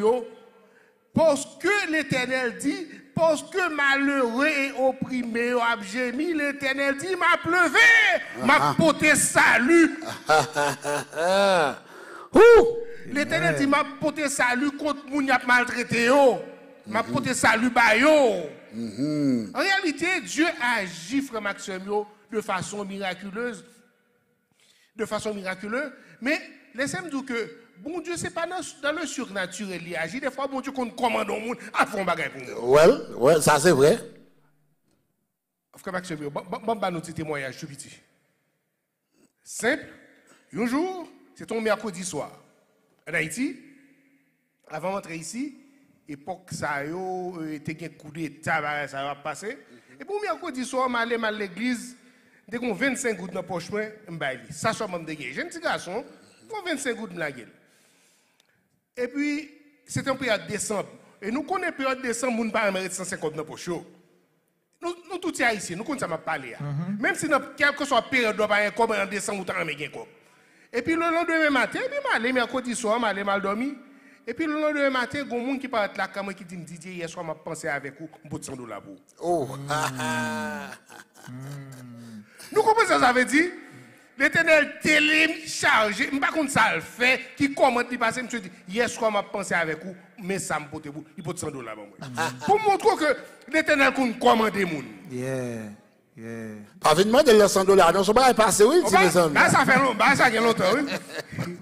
parce que l'Éternel dit parce que malheureux et opprimé a gémi, l'Éternel dit m'a pleuvé, m'a porté salut. L'Éternel dit m'a porté salut contre moun y a maltraité yo. M'a porté salut ba yo. En réalité, Dieu agit frère Maxime de façon miraculeuse. De façon miraculeuse, mais laissez-moi dire que bon Dieu c'est pas dans le surnaturel il agit des fois bon Dieu qu'on commande au monde à faire un bagage pour nous.
Well, ça c'est vrai.
Frère Maxime, bon nous petit témoignage tout petit. Simple. Un jour, c'est ton mercredi soir. En Haïti, avant d'entrer ici, époque ça yo était un coup d'état ça va passer. Et pour mercredi soir, m'aller à l'église, dès qu'on 25 gouttes dans poche moi, m'baili. Ça soit même dégagé. J'ai un petit garçon, pour 25 gouttes dans la gueule. Et puis c'est en période de décembre. Et nous connaissons période de décembre, nous pas mérite 150 dans poche. Nous tout ici, nous connaissons ça m'a parlé. Même si dans quelle que soit période de pas comme en décembre ou t'en gain comme. Et puis le lendemain matin, puis m'aller mercredi soir, m'aller mal dormi. Et puis le lendemain matin, il y a un monde qui parle de la caméra qui dit Didier hier soir m'a pensé avec vous, pour $100 pour.
Oh.
Nous comprenons ça veut dire l'Éternel téléchargé, pas contre ça le fait qui commande il passer monsieur dit hier soir m'a pensé avec vous mais ça me porte vous, il porte $100 pour moi. Pour montrer que l'Éternel commande moun.
Pas vite demander les $100 non, ça va passer oui, mes amis.
Bah ça fait longtemps, ça fait longtemps oui.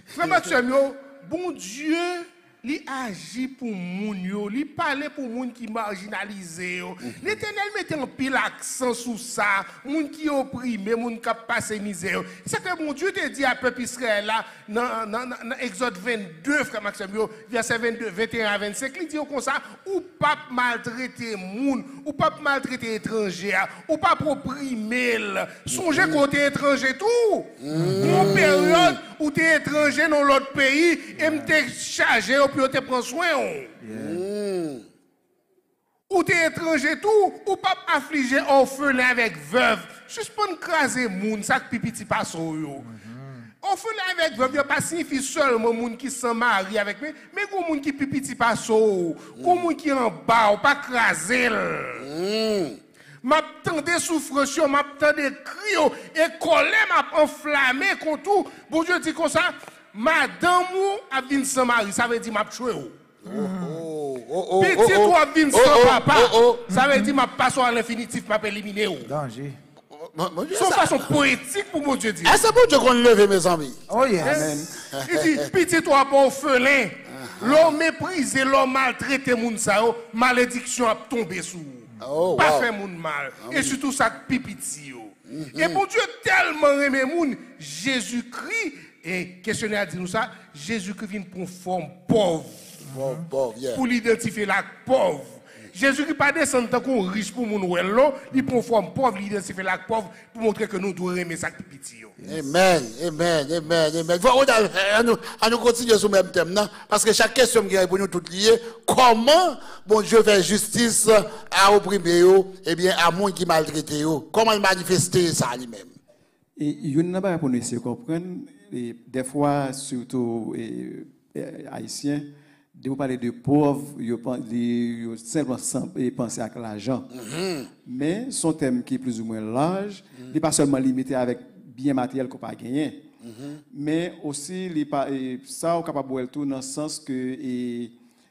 Frère Mathieu, bon Dieu, il agit pour moun yo, il parle pour moun qui marginalisé yo. L'Éternel mettait un pile accent sur ça, moun qui opprimé, moun qui passe misère. C'est que mon Dieu te dit à peuple Israël là dans Exode 22 frère Maxime verset 22 21 à 25, il dit comme ça ou pas maltraiter moun, ou pas maltraiter étranger, ou pas opprimer. Songez côté étranger tout. Une période où tu es étranger dans l'autre pays et m'te chargé puis te prend soin. Ou tu es étranger tout, ou pas affligé orphelin avec veuve. Juste pour nous craser moun, ça que pipiti passe yo. Orphelin avec veuve, pas signifie seulement moun qui s'en marie avec moi, mais gon moun qui pipiti passe gon moun qui en bas, ou pas craser. M'attendais souffrance, m'attendais cri et colère m'a enflammé contre tout. Bon Dieu dit comme ça, madame ou a vinn sans mari, ça veut dire m'a tué. Petit ou a vinn sans papa, ça veut dire m'a passé à l'infinitif, m'a éliminé.
Danger.
Son façon poétique pour mon Dieu dire.
Est-ce que bon Dieu qu'on lève mes amis?
Oh yes.
Il dit petit ou a pas orphelin, l'homme méprisé, l'homme maltraité moun sa malédiction a tombé sous. Pas fait moun mal. Et surtout ça pipiti yo. Et bon Dieu tellement aimé moun, Jésus-Christ, et questionnaire dit nous ça, Jésus-Christ vient pour une forme pauvre.
Pauvre, yeah.
Pour l'identifier la pauvre. Jésus-Christ pas descendre tant qu'on riche pour mon ouello, il prend forme pauvre, l'identifier la pauvre pour montrer que nous devons aimer ça petit.
Amen, amen, amen, amen. On nous continue sur le même thème, non? Parce que chaque question qui est pour nous toutes liées, comment bon Dieu fait justice à opprimé, et bien à monde qui maltraité, comment il manifester ça lui-même?
Et il y a pas pour nous essayer de comprendre, et des fois, surtout haïtiens, de vous parler de pauvres, ils simplement penser à l'argent. Mais son thème qui est plus ou moins large, il n'est pas seulement limité avec bien matériel qu'on pas gagner, mais aussi ça on est capable de tout dans le sens que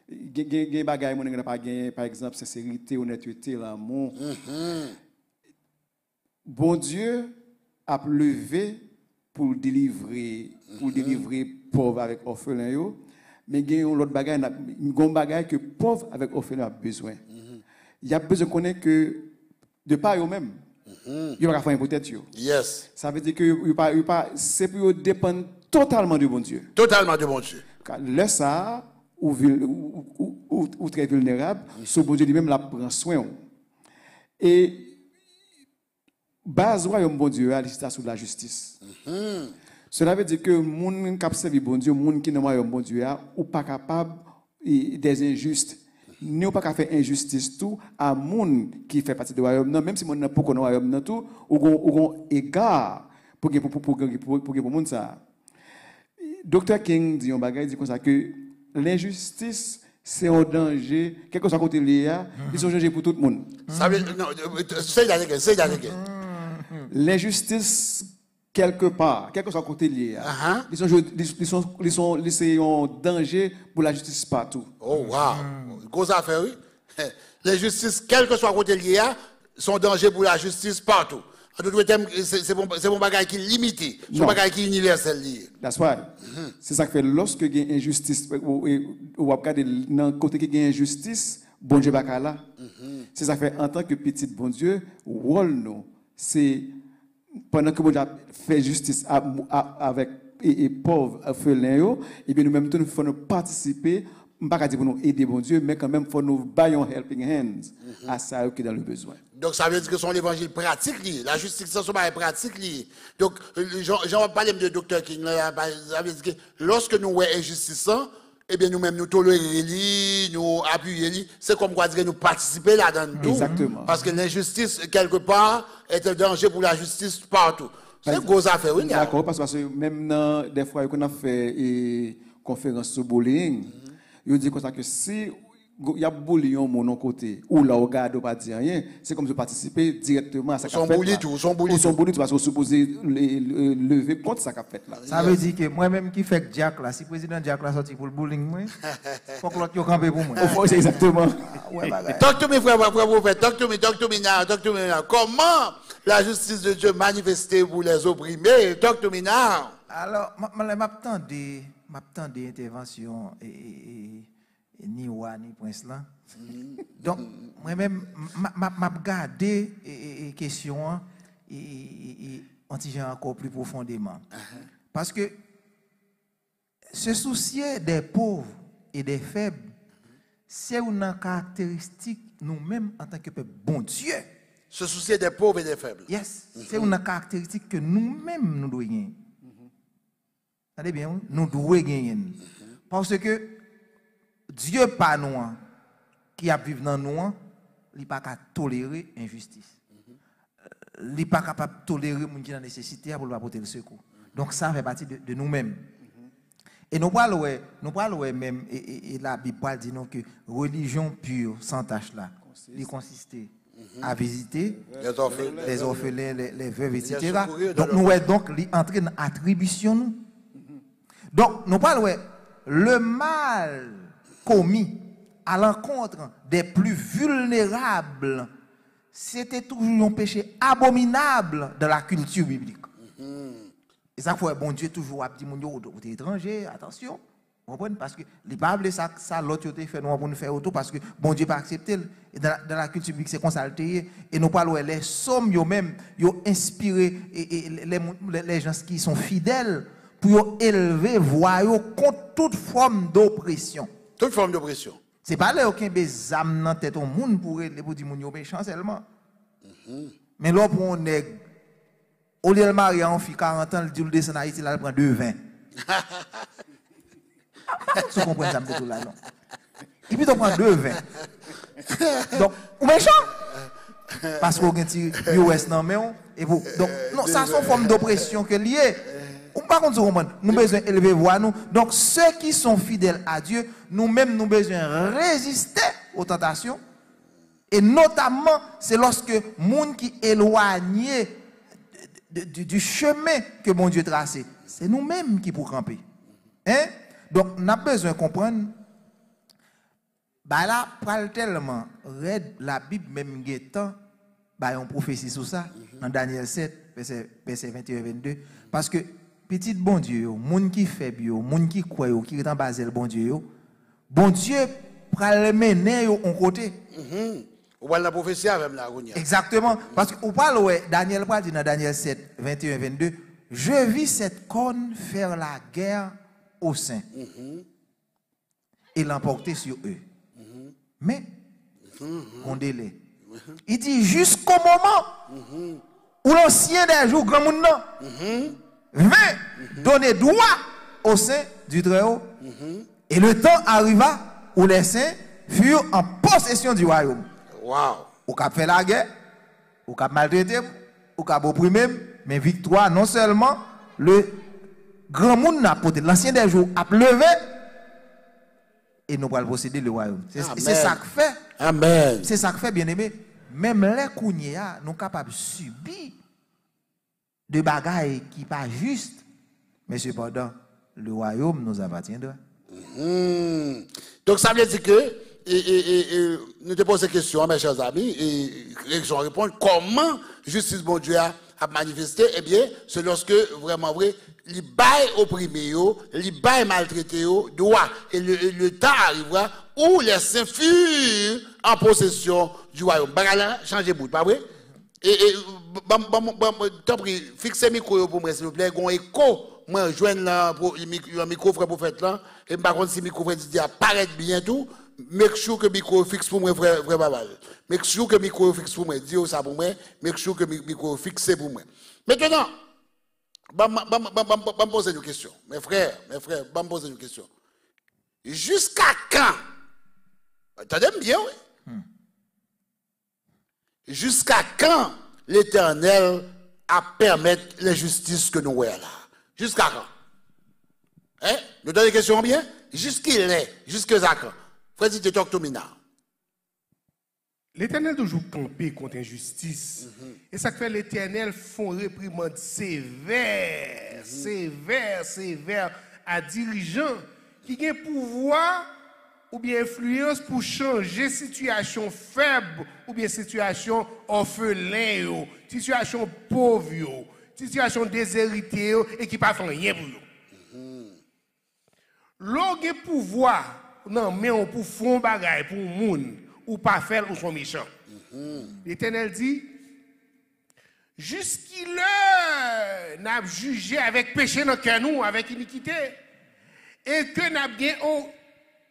des bagages qu'on n'a pas gagné, par exemple sincérité, honnêteté, l'amour. Bon Dieu a levé pour délivrer pauvres avec orphelins. Mais il y a un autre bagage que pauvre avec orphelin a besoin. Il y a besoin de connaître que de par eux-mêmes, il n'y a pas faire hypothèse.
Yes.
Ça veut dire que c'est pour dépendre totalement de bon Dieu.
Totalement de bon Dieu.
Car là, ça, ou très vulnérable, ce bon Dieu lui-même la prend soin. Et base royaume bon Dieu, c'est sur la justice. Cela veut dire que les gens qui servent bon Dieu, les gens qui n'ont bon Dieu, ou pas capable des injustes. Nous pas capable faire injustice tout à gens qui fait partie du royaume. Non, même si on n'a pas connu le royaume tout, ou égard pour monde ça. Dr. King dit un bagage dit comme ça que l'injustice c'est un danger, quel que soit côté lié, ils sont danger pour tout le monde.
Ça veut non, c'est
l'injustice quelque part, quel que soit côté lié, ils sont un danger pour la justice partout.
Oh wow, grosse affaire oui. L'injustice, quel que soit côté lié, sont danger pour la justice partout. C'est bon bagage qui est limité, c'est un bagage qui est universel lié.
That's why. C'est ça que fait lorsque il y a injustice, ou regarder dans côté qui y a injustice, bon Dieu va là. C'est ça que fait en tant que petit bon Dieu, rôle nous, c'est pendant que bon Dieu fait justice avec les pauvres orphelins, et bien nous-mêmes nous faut participer, pas dire pour nous aider bon Dieu, mais quand même faut nous bailler helping hands à ça qui est dans le besoin.
Donc ça veut dire que son évangile pratique lié, la justice c'est son pratique lié. Donc j'en parle de Dr. King, ça veut dire que lorsque nous voyons injustice, eh bien nous-mêmes nous tolérer, nous appuyer, c'est comme quoi dire nous participer là-dedans tout.
Exactement.
Parce que l'injustice quelque part est un danger pour la justice partout. C'est une grosse affaire, oui.
D'accord, parce que même des fois qu'on a fait une conférence sur bullying, il dit comme ça que si il y a bullying mon côté ou là au garde pas dire rien, c'est comme si participer directement à ça qu'a fait. Son bully tout parce qu'on supposé lever contre ça qu'a fait là.
Ça veut dire que moi-même qui fait Jack là, si président Jack là sorti pour le bullying moi, faut que l'autre yo camper pour moi.
C'est exactement.
Talk to me frère prophète, talk to me now. Comment la justice de Dieu manifestée pour les opprimés? Talk to me now.
Alors, m'attendais intervention ni wa ni prince là. Donc moi-même m'a regardé question et antigène encore plus profondément. Parce que se soucier des pauvres et des faibles, c'est une caractéristique nous-mêmes en tant que peuple bon Dieu.
Se soucier des pauvres et des faibles.
Yes, c'est une caractéristique que nous-mêmes nous devons gagner. Allez bien, nous devons gagner. Parce que Dieu pas nous qui a vécu dans nous, il n'est pas capable de tolérer l'injustice. Il n'est pas capable de tolérer les gens qui ont nécessité pour apporter le secours. Donc ça fait partie de nous-mêmes. Et nous parlons même, et la Bible dit nous que religion pure, sans tâche là, il consiste à visiter les orphelins, les veuves, etc. Donc nous donc entrer dans l'attribution. Donc nous parlons le mal commis à l'encontre des plus vulnérables, c'était toujours un péché abominable dans la culture biblique. Et ça fait bon Dieu toujours a dit mon Dieu aux étrangers, attention, Vous comprenez? Parce que les pas ça l'autre côté fait nous pour nous faire auto parce que bon Dieu pas accepté. Et dans la culture biblique c'est consulté et nous parlons les sommes yo même yo inspiré et les gens qui sont fidèles pour élever voix contre toute forme d'oppression.
Toute forme d'oppression.
C'est pas là aucun des âmes dans tête au monde pour dire moun yo méchant seulement. Mais là pour on nèg au lieu de marier en fille 40 ans, le dit le descend en Haïti là il prend 2 vins. Tu comprends ça tout là non. Et puis tu prends 2 vins. Donc ou méchant parce qu'on a tiré US dans main et vous donc non ça c'est une forme d'oppression que lié. Ou pas contre comprendre. Nous besoin élever voix nous. Donc ceux qui sont fidèles à Dieu, nous-mêmes nous besoin résister aux tentations. Et notamment, c'est lorsque monde qui éloigné du chemin que mon Dieu tracé, c'est nous-mêmes qui pour camper. Hein? Donc on a besoin de comprendre. Bah là, parle tellement raide la Bible même temps, bah on prophétie sur ça dans Daniel 7 verset 21 22 parce que petit bon Dieu, monde qui faible, monde qui croit, qui est en bas le bon Dieu, pral mener en côté.
On va la prophétie avec la Rounia.
Exactement. Parce que on parle, ouais, Daniel dit dans Daniel 7, 21, 22, je vis cette corne faire la guerre aux saints et l'emporter sur eux. Mais, on délai. Il dit jusqu'au moment où l'ancien des jours, grand monde, vint donner droit aux saints du Très-Haut. Et le temps arriva où les saints furent en possession du royaume.
Wow.
Ou cap fait la guerre, ou cap maltraité, ou cap opprimé, mais victoire non seulement le grand monde n'a porté, l'ancien des jours a levé et nous allons posséder le royaume. C'est ça que fait.
Amen.
C'est ça que fait, bien aimé. Même les kounia, nous sommes capables de subir de bagailles qui ne sont pas justes, mais cependant, le royaume nous appartiendra.
Donc ça veut dire que, nous te posons cette question, mes chers amis, et réaction répondre comment justice bon Dieu a manifesté. Eh bien, c'est lorsque vraiment vrai, les bails opprimés, les bails maltraités, droit, et le temps arrivera où les saints furent en possession du royaume. Bagala, changez bout, pas vrai? T'as pris, fixez le micro pour moi, s'il vous plaît, qu'on écho. Moi, je joins le micro, frère prophète là, et par contre, si le micro dit apparaît bien tout, make sure que le micro fixe pour moi, frère Babal. Make sure que le micro fixe pour moi, dis ça pour moi, make sure que le micro fixe pour moi. Maintenant, je me poser une question. Mes frères, je me poser une question. Jusqu'à quand? Attendez bien, oui. Jusqu'à quand l'Éternel a permettre les justices que nous voyons là? Jusqu'à quand? Hein? Nous donnons des questions bien? Jusqu'il est, jusqu'à quand? Frère, tu talk to me now.
L'Éternel toujours campé contre injustice. Et ça fait l'Éternel font réprimande sévère, sévère à dirigeants qui ont pouvoir ou bien influence pour changer situation faible ou bien situation orphelin, situation pauvre, situation déshéritée et qui pas fait rien pour eux. L'on pouvoir non mais on pour fond bagaille pour monde ou pas faire ou sont méchants. L'Éternel dit jusqu'il n'a jugé avec péché dans cœur nous avec iniquité et que n'a bien au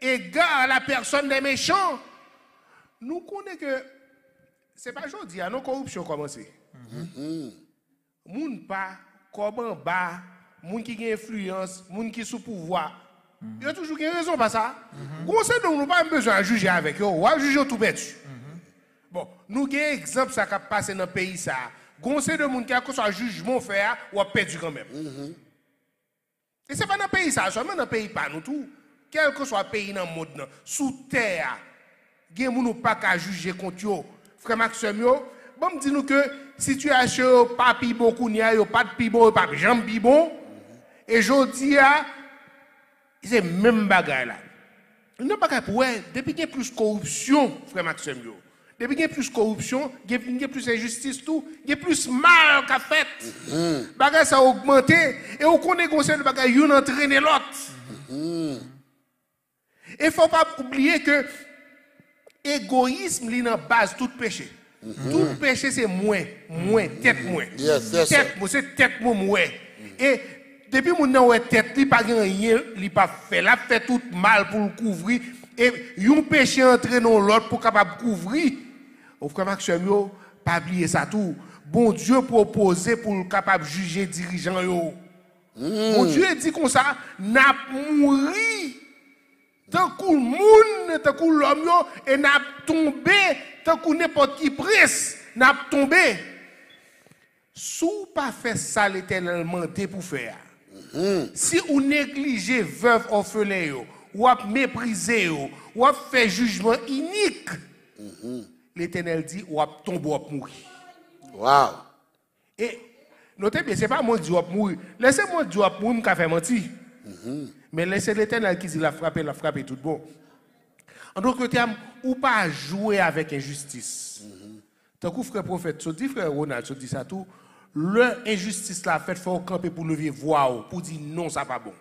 égard à la personne des méchants. Nous connaissons que c'est pas aujourd'hui à nos corruptions commencé. Moun pas comment bas, moun qui a influence, moun qui sous pouvoir. Il y a toujours une raison pour ça. Conseil donc nous pas besoin de juger avec eux, ou à juger tout perdu. Bon, nous avons un exemple ça qui a passé dans le pays ça. Conseil de monde qui a que soit jugement fait ou a perdu quand même. Et c'est pas dans le pays ça, seulement dans le pays pas nous tout. Quel que soit le pays dans le monde sous terre, il y a des gens pas qu'à juger contre eux. Frère Maxime yo, bon dit nous que situation pas pi beaucoup ni a pas de pi bon, pas jambe pi bon. Et jodi a c'est même bagaille là. Non pas pour depuis qu'il y a plus corruption, frère Maxime yo. Depuis qu'il y a plus corruption, il y a plus injustice tout, il y a plus mal qu'a fait. Bagaille ça a augmenté et on connaît conseil de bagaille une entraîner l'autre. Et il ne faut pas oublier que l'égoïsme est la base de tout péché. Tout péché, c'est moi, tête moi. Tête moi, c'est tête moi. Et depuis que mon tête, il n'y a pas rien, il pas fait. Il a fait tout mal pour le couvrir. Et un péché entre dans l'autre pour capable couvrir. Au frère Maxime, pas oublier ça tout. Bon Dieu proposé pour le capable juger dirigeant yo. Bon Dieu dit comme ça, n'a mouri. Tant que le monde, tant que l'homme et n'a tombé, tant que n'importe qui presse, n'a tombé. Si vous pas fait ça l'Éternel mandé pour faire. Si vous négligez veuve orphelin ou à mépriser ou à faire jugement unique, l'Éternel dit ou à tomber ou à mourir.
Wow.
Et notez bien, ce n'est pas moi qui dis mourir. Laissez-moi dire mourir, je vais mentir. Mais laissez l'Éternel qui dit la frapper tout bon. En d'autres termes, ou pas jouer avec injustice. Tant que frère prophète, ça dit frère Ronald, ça dit ça tout. L'injustice la fait, il faut camper pour lever voix, pour dire non, ça pas bon.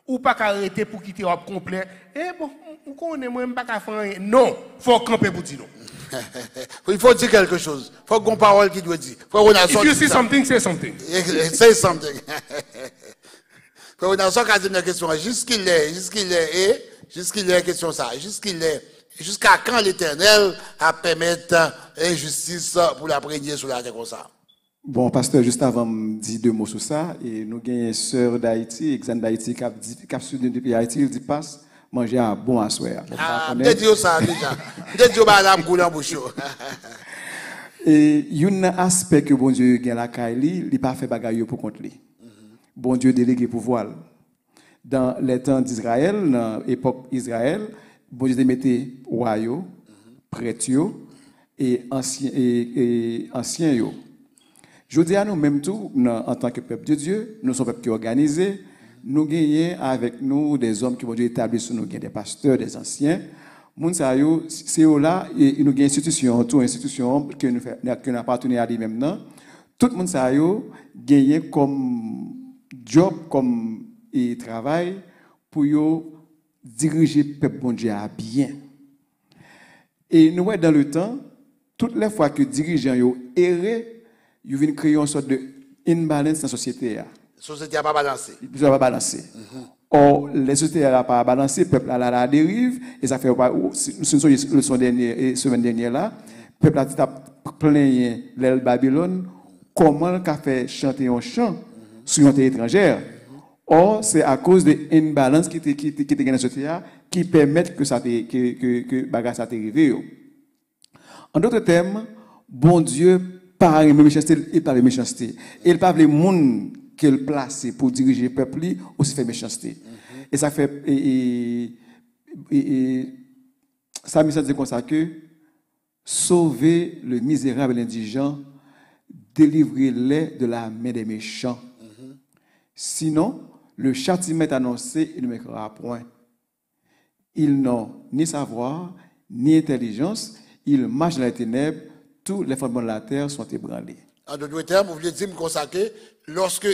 Ou pas arrêter pour quitter l'op complet. Eh bon, on connaît moi pas qu'à faire non, il faut camper pour dire non.
Il faut dire quelque chose. Il faut qu'on parole qui doit dire.
If you see something, say something.
Say something. On a ça une question. Jusqu'il est question ça. Jusqu'à quand l'Éternel a permettre injustice pour la prégner sur la terre comme ça?
Bon, pasteur, juste avant de dire 2 mots sur ça, et nous avons une sœur d'Haïti, exemple d'Haïti, qui a suivi depuis Haïti, il dit passe, manger un bon assoir.
Ah, je ça déjà. Je dis la couleur en bouche.
Et il y a un aspect que bon Dieu a la caille, il n'a pas fait bagaille pour contre lui. Bon Dieu délégué pouvoir. Dans les temps d'Israël, dans l'époque d'Israël, bon Dieu mettait royaux, prêtres et anciens. Je dis à nous même tout, en tant que peuple de Dieu, nous sommes un peuple qui est organisé, nous gagnons avec nous des hommes qui vont établir sur nous, des pasteurs, des anciens. C'est là, et nous avons une institution, toute institution qui nous appartient à lui-même. Tout le monde a gagné comme job, comme travail pour diriger le peuple bon Dieu à bien. Et nous voyons dans le temps, toutes les fois que les dirigeants ont erré, ils viennent créer une sorte de imbalance dans la société. La
société n'a pas balancé.
Il n'a pas balancé. Or, les sociétés n'ont pas balancé, le peuple a la dérive, et ça fait pas. Ce sont les semaines dernière là, le peuple a plaigné l'île Babylone, comment qu'a fait chanter un chant sur une terre étrangère. Or, c'est à cause de l'imbalance qui était dans la société qui permet que ça que bagarre ça arrive. En d'autres termes, bon Dieu par la méchanceté et par la méchanceté. Et il parle des gens qu'il place pour diriger le peuple aussi fait méchanceté. Et ça fait ça me dit comme ça que sauver le misérable et l'indigent, délivrer-les de la main des méchants. Sinon, le châtiment est annoncé, il ne mettra point. Ils n'ont ni savoir, ni intelligence, ils marchent dans les ténèbres, tous les fondements de la terre sont ébranlés.
En d'autres termes, vous voulez dire que lorsque,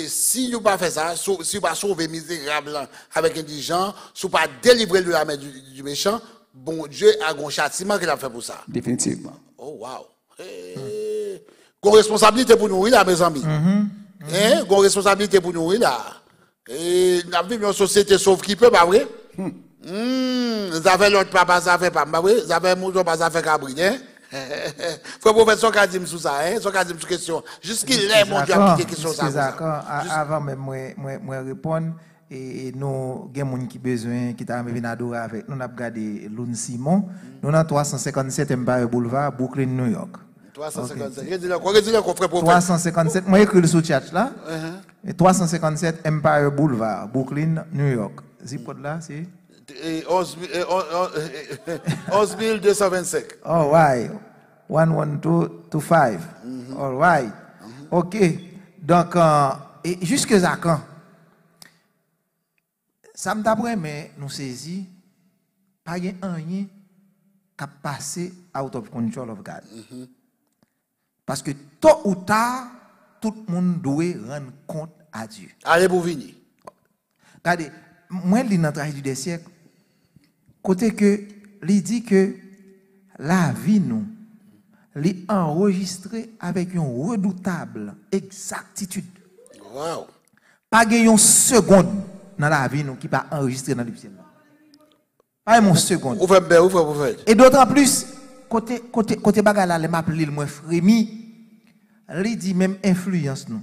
si nous pas fait ça, si nous pas sauver misérable avec indigent, si nous pas délivrer de la main du méchant, bon Dieu a un châtiment qu'il a fait pour ça.
Définitivement.
Oh, wow. Une responsabilité pour nous, là, mes amis. Une responsabilité pour nous, là. Et nous vivons dans une société sauve qui peut, pas vrai? Vous avez l'autre papa, ça fait pas, pas vrai? Vous avez mon papa, ça fait cabri, hein? Faut pas faire son cas dire sur ça, hein? Son cas dire sur question. Jusqu'il est, mon Dieu, appliquer question ça.
D'accord. Avant même, moi répondre, et nous, il y a des gens qui ont besoin, qui t'a venir adorer avec nous. Nous avons regardé Lune Simon. Nous avons 357 Empire Boulevard, Brooklyn, New York.
357. Redis-le, qu'on ferait pour
357, moi j'écris sur le chat là. 357 Empire Boulevard, Brooklyn, New York. Zip code là, c'est
11 225.
All right. 11225. All right. OK. Donc, et jusque à quand? Ça me d'après, mais nous saisissons, pas rien qui a passé out of control of God. Parce que tôt ou tard, tout le monde doit rendre compte à Dieu.
Allez pour venir.
Regardez, moi, je lis dans la tragédie des siècles, côté que, il dit que la vie, nous, l'est enregistrée avec une redoutable exactitude.
Wow.
Pas une seconde dans la vie, nous, qui pas enregistré dans le ciel. Pas une seconde.
Vous faites.
Et d'autant plus, côté bagala, les m'appelé le moins frémi, il dit même influence, nous.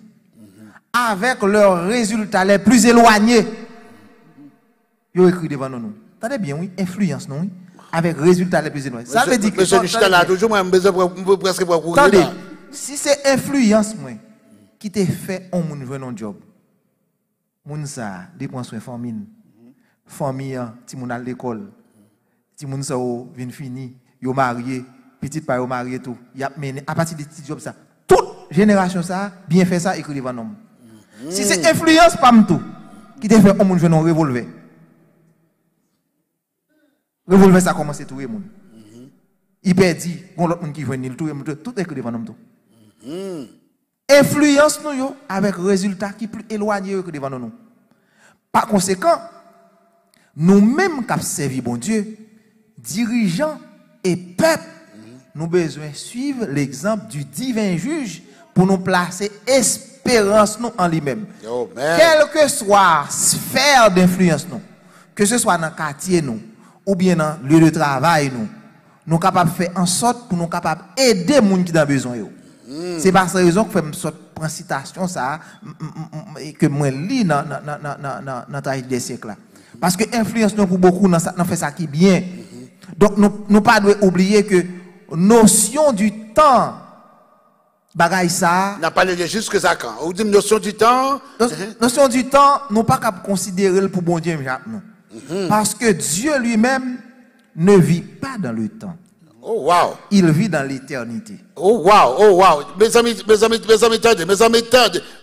Avec leurs résultats les plus éloignés, ils écrit devant nous. Attendez bien, oui, influence, non, oui, avec résultats les plus éloignés. Ça veut dire que.
Monsieur Michel, là, toujours, moi, presque pour courir.
Attendez, si c'est influence, moi, qui te fait un monde venir un job, moun ça, dépend soin famille, famille, ti moun à l'école, ti moun ça vient fini, yo marié, petit pa yo marié tout, y a mené à partir de petit job ça. Toute génération ça, bien fait ça, écrit devant nous. Si c'est influence pas tout qui te fait un monde venir un revolver. Revolver ça commence tout le monde. Il perdit, on l'autre monde qui vient tout écrit devant nous tout. Influence nous yo avec résultat qui plus éloigné que devant nous. Par conséquent, nous-mêmes qui servi bon Dieu, dirigeants et peuple, nous besoin suivre l'exemple du divin juge pour nous placer espérance nous en lui-même. Quelle que soit sphère d'influence nous, que ce soit dans le quartier nous ou bien dans le lieu de travail nous, nous capables de faire en sorte pour nous capables d'aider les gens qui ont besoin. C'est par cette raison que je prends citation ça que moi lis dans le des siècles là. Parce que l'influence nous pour beaucoup dans fait ça qui bien. Donc nous pas doit oublier que notion du temps bagaille ça
n'a pas le jusque ça quand. On dit notion du temps.
Notion du temps, nous pas capable considérer pour bon Dieu non. Parce que Dieu lui-même ne vit pas dans le temps.
Oh wow.
Il vit dans l'éternité.
Oh wow. Mes amis, attendez.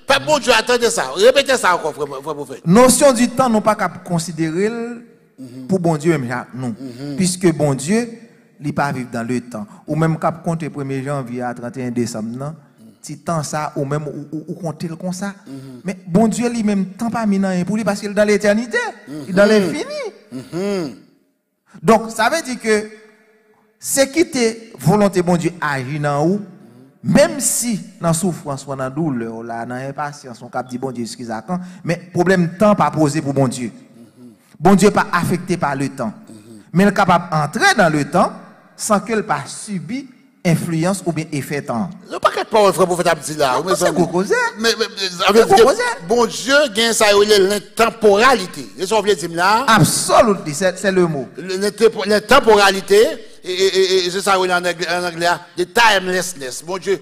Pas bon Dieu, attendez ça. Répétez ça encore, frère prophète.
Notion du temps, nous pas capable considérer pour bon Dieu même non. Puisque bon Dieu, il pas vivre dans le temps. Ou même cap compter 1er janvier à 31 décembre non. Si temps ça ou même ou compter comme ça. Mais bon Dieu lui-même temps pas mis pour lui parce qu'il est dans l'éternité, il est dans l'infini. Donc ça veut dire que c'est qui te volonté bon Dieu agit dans ou même si dans souffrance ou dans douleur là dans impatience on cap dit bon Dieu excusez quand mais problème temps pas posé pour bon Dieu. Bon Dieu pas affecté par le temps. Mais il est capable d'entrer dans le temps sans qu'il pas subi influence ou bien effet temps.
Le paquet pas frère prophète a dit là. Mais bon Dieu gagne ça l'intemporalité. C'est ce qu'on veut dire là.
Absolument, c'est le mot.
L'intemporalité et c'est ça en anglais, the timelessness. Bon Dieu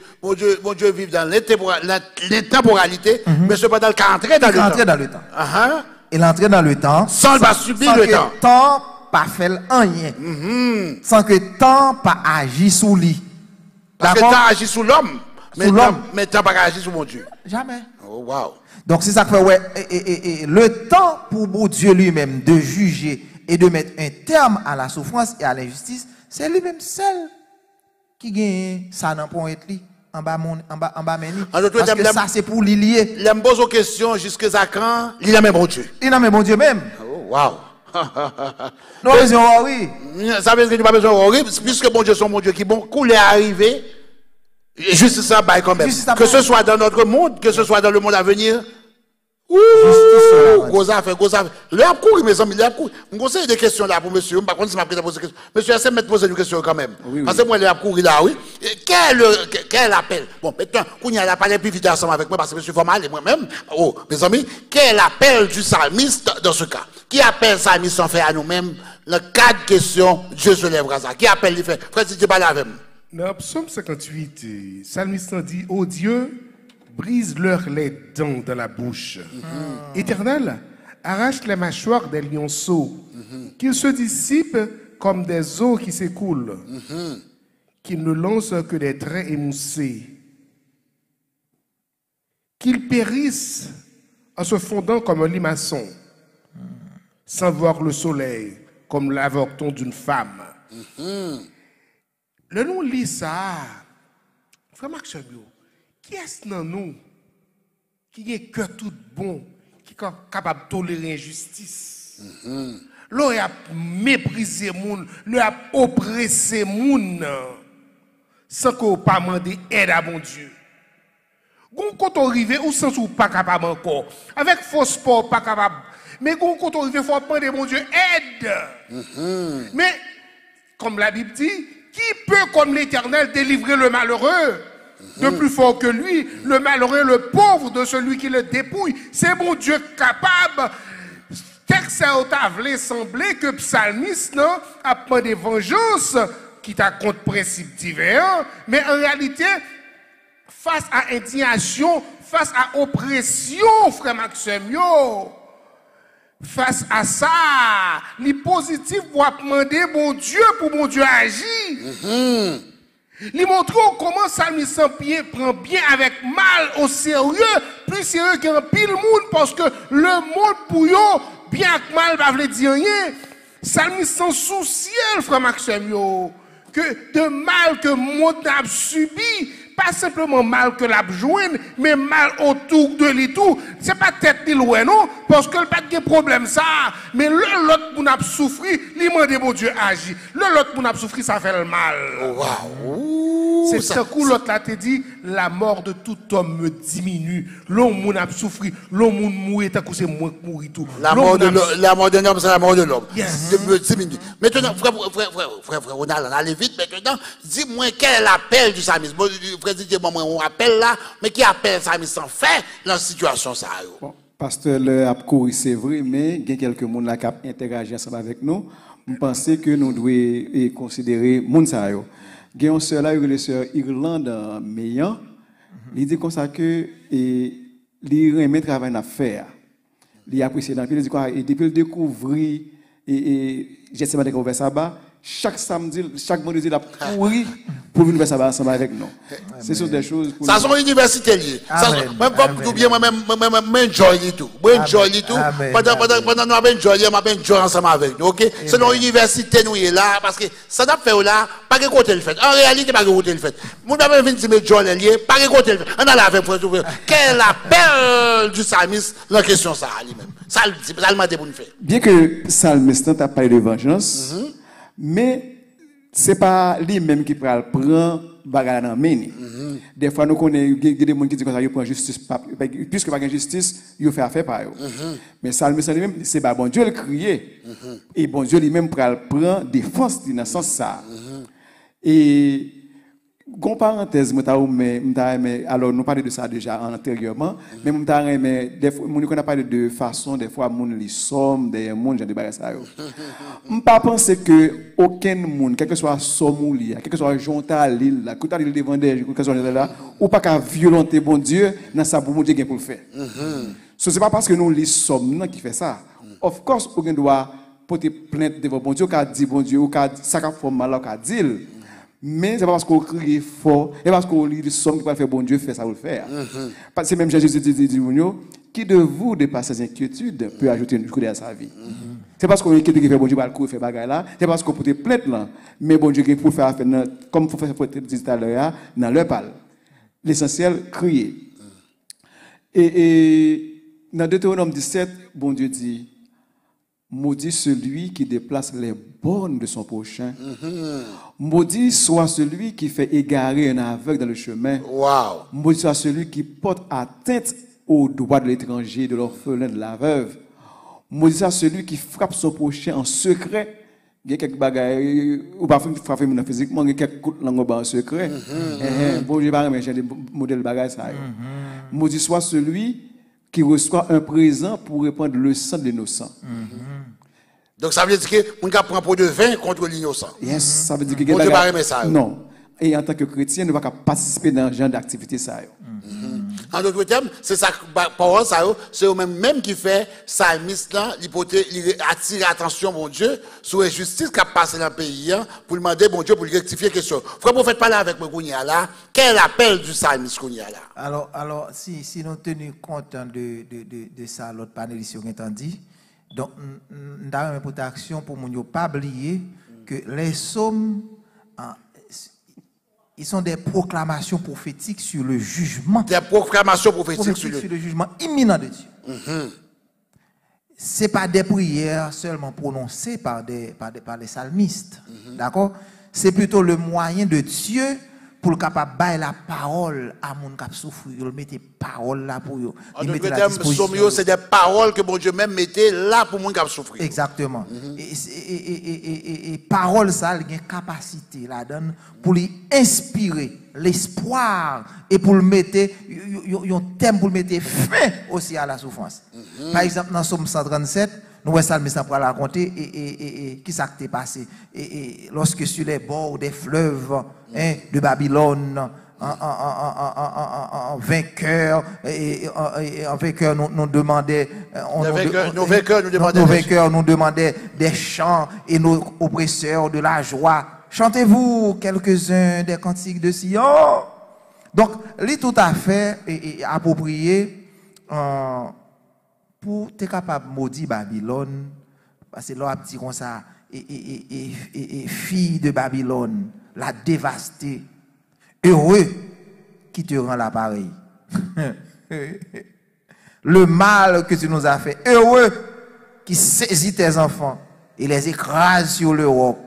vit dans l'intemporalité, mais cependant il entrer dans le temps.
Il entre dans le temps
sans pas subir le temps.
Temps pas fait rien. Sans que temps pas agit sous lui.
Parce que temps agit sous l'homme, mais temps pas agit sous mon Dieu.
Jamais.
Oh wow.
Donc c'est ça que fait ouais le temps pour bon Dieu lui-même de juger et de mettre un terme à la souffrance et à l'injustice, c'est lui-même seul qui gagne ça dans point être lui en bas meni. Parce que ça c'est pour lui lier.
Il me pose aux questions jusqu'à quand il a même bon Dieu.
Il a même bon Dieu même.
Oh wow.
Non, besoin oui.
Ça veut dire qu'il n'y a pas besoin de worry, puisque bon Dieu son bon Dieu qui bon, qu'on est arrivé, juste ça, bah, quand même. Que ce soit dans notre monde, que ce soit dans le monde à venir. Gros affaire. Le a couru, mes amis, le a couru. Je conseille des questions là pour monsieur. Par contre, si je m'apprête à poser des questions. Monsieur, essaie de me poser une question quand même. Oui. Parce que moi, le a couru là, oui. Quel appel? Bon, maintenant, qu'on y a parlé plus vite ensemble avec moi, parce que monsieur Formal et moi-même. Oh, mes amis, quel appel du psalmiste dans ce cas? Qui appelle psalmiste en fait à nous-mêmes? Le cas de question, Dieu se lèvera ça. Qui appelle les faits? Frère, si tu parles avec moi.
Dans Psaume 58, psalmiste dit, ô Dieu, brise-leur les dents de la bouche. Éternel, arrache les mâchoires des lionceaux, qu'ils se dissipent comme des eaux qui s'écoulent, qu'ils ne lancent que des traits émoussés, qu'ils périssent en se fondant comme un limaçon, sans voir le soleil, comme l'avorton d'une femme. Le nom lit ça, frère Marc Chabio, qui est-ce dans nous qui est cœur tout bon, qui est capable de tolérer l'injustice? l'on a méprisé moun, l'on a oppressé moun, sans qu'on pas demander aide à mon Dieu. Quand on arrive, ou sans ou pas capable encore. Avec faux sport, pas capable. Mais quand on arrive, il faut demander mon Dieu aide. Mais, comme la Bible dit, qui peut comme l'Éternel délivrer le malheureux de plus fort que lui, le malheureux, le pauvre de celui qui le dépouille? C'est mon Dieu capable. Texte a voulu sembler que psalmiste a pas de vengeance qui t'a contre principe divers, mais en réalité, face à indignation, face à oppression, frère Maxime, face à ça, les positifs vont demander mon Dieu pour mon Dieu agir. Il montre comment psalmiste prend bien avec mal au sérieux, plus sérieux qu'un pile monde, parce que le monde pour eux, bien que mal, va veut dire rien. Psalmiste sans souci, frère Maxime, que de mal que le monde a subi, pas simplement mal que l'a joine, mais mal autour de lui tout. C'est pas tête ni loin, non, parce que le pas de problème ça. Mais l'autre pour n'a souffrir, lui demande mon Dieu agit. L'autre pour n'a souffrir, ça fait le mal.
Waouh!
C'est ce que l'autre là te dit, la mort de tout homme me diminue. L'homme a souffert, l'homme mourit, tant que c'est moi qui mouris tout.
La mort de l'homme, c'est la mort de l'homme.
Yes.
Me diminue. Maintenant, frère, on allait vite. Maintenant, dis-moi quel est l'appel du psalmiste. Frère, dis-moi, on appelle là, mais qui appelle le psalmiste en fait dans la situation ça?
Bon, pasteur le a couru, c'est vrai, mais il y a quelques personnes qui ont interagi ensemble avec nous. Je pense que nous devons considérer les gens. Il y a une sœur là, la sœur Irlande Meillan. Il dit comme ça que il remet le travail à faire. Il apprécie dans le quoi et depuis le découvrir j'ai seulement découvert ça bas. Chaque samedi, chaque vendredi, il a couru pour venir faire ça ensemble avec nous. Ce sont des choses.
Ça sont universités liées. Même pour bien moi-même enjoy tout. Moi enjoy tout. Pendant nous avons enjoy, on avons enjoy ensemble avec nous. OK? C'est dans l'université nous est là parce que ça n'a fait là, pas que côté le fait. En réalité, pas que côté le fait. Nous avons venir dire enjoy lié, pas que côté le fait. On a la fait pour quel appel du psalmiste la question ça lui-même. Ça le dit, ça le demande pour nous faire.
Bien que psalmiste n'a pas de vengeance. Mais ce n'est pas lui-même qui prend bagarre dans la main. Des fois, nous connaissons des gens qui disent que ça prend justice. Puisque pas de justice, il fait affaire par eux. Mais le psalmiste lui-même, c'est bon Dieu le crier. Et bon Dieu lui-même prend défense dans ce sens ça. Et une parenthèse, alors nous parlons de ça déjà antérieurement, mais nous avons parlé de façon, des fois, nous les sommes, des gens qui ont des bagages. Je ne pense pas que aucun monde, quel que soit Somouli, quel que soit Jonta Lille, que tu as devant des gens, quel que soit là, ou pas qu'à violenter bon Dieu, dans sa pour Dieu pour le faire. Ce n'est pas parce que nous les sommes qui fait ça. Of course, aucun doit porter plainte devant bon Dieu, qu'a dit bon Dieu, ou qu'a ça qu'a fait mal, qu'a dit. Mais c'est pas parce qu'on crie fort, et parce qu'on lit le somme qui va faire bon Dieu, fait ça ou le faire. C'est même Jésus dit, qui de vous dépasse ses inquiétudes peut ajouter une coude à sa vie. C'est parce qu'on inquiète qui fait bon Dieu, va le courir, faire bagaille là. C'est parce qu'on peut plainte là. Mais bon Dieu, pour faire comme il faut faire tout à l'heure, dans leur parle. L'essentiel, crier. Et dans Deutéronome 17, bon Dieu dit, maudit celui qui déplace les bornes de son prochain. Maudit soit celui qui fait égarer un aveugle dans le chemin.
Wow.
Maudit soit celui qui porte atteinte aux droits de l'étranger, de l'orphelin, de la veuve. Maudit soit celui qui frappe son prochain en secret. Il y a quelques bagailles, ou parfois frapper physiquement, il y a quelques coups de langue en secret. Bon, je vais pas remettre des modèles de bagailles. Maudit soit celui qui reçoit un présent pour répandre le sang de l'innocent.
Donc ça veut dire que on prend un pot de vin contre l'innocent.
Yes, ça veut dire que
Dieu va remettre ça.
Non. Et en tant que chrétien, nous ne pouvons pas participer dans ce genre d'activité ça.
En d'autres termes, c'est ça parole ça c'est eux même qui fait psalmiste là, il attire l'attention mon Dieu sur l'injustice qui a passé dans le pays pour demander bon Dieu pour rectifier la question. Frère prophète parler avec moi là, quel appel du psalmiste qu'on y a là.
Alors si nous tenons compte de ça l'autre panéliste qui a dit, donc nous avons une protection pour ne pas oublier que les psaumes ils sont des proclamations prophétiques sur le jugement.
Des proclamations prophétiques sur le
jugement imminent de Dieu. ce n'est pas des prières seulement prononcées par les psalmistes. D'accord? C'est plutôt le moyen de Dieu pour le capable bailler la parole à mon cap souffrir. Il mettait parole là pour eux.
En d'autres termes, c'est des paroles que bon Dieu même mettait là pour mon cap souffrir.
Exactement. Et parole ça, il y a une capacité là-dedans pour lui inspirer l'espoir et pour le mettre, un thème pour le mettre fin aussi à la souffrance. Par exemple, dans Somme 137, nous voyons ça, mais ça pour la raconter et qui s'est passé. Et lorsque sur les bords des fleuves de Babylone, en vainqueur, en vainqueur nous demandait, nos vainqueurs nous demandaient des chants et nos oppresseurs de la joie. Chantez-vous quelques-uns des cantiques de Sion. Donc, c'est tout à fait approprié pour être capable de maudire Babylone, parce que là, dit comme ça, et fille de Babylone, la dévastée, heureux qui te rend l'appareil. Le mal que tu nous as fait, heureux qui saisit tes enfants et les écrase sur l'Europe.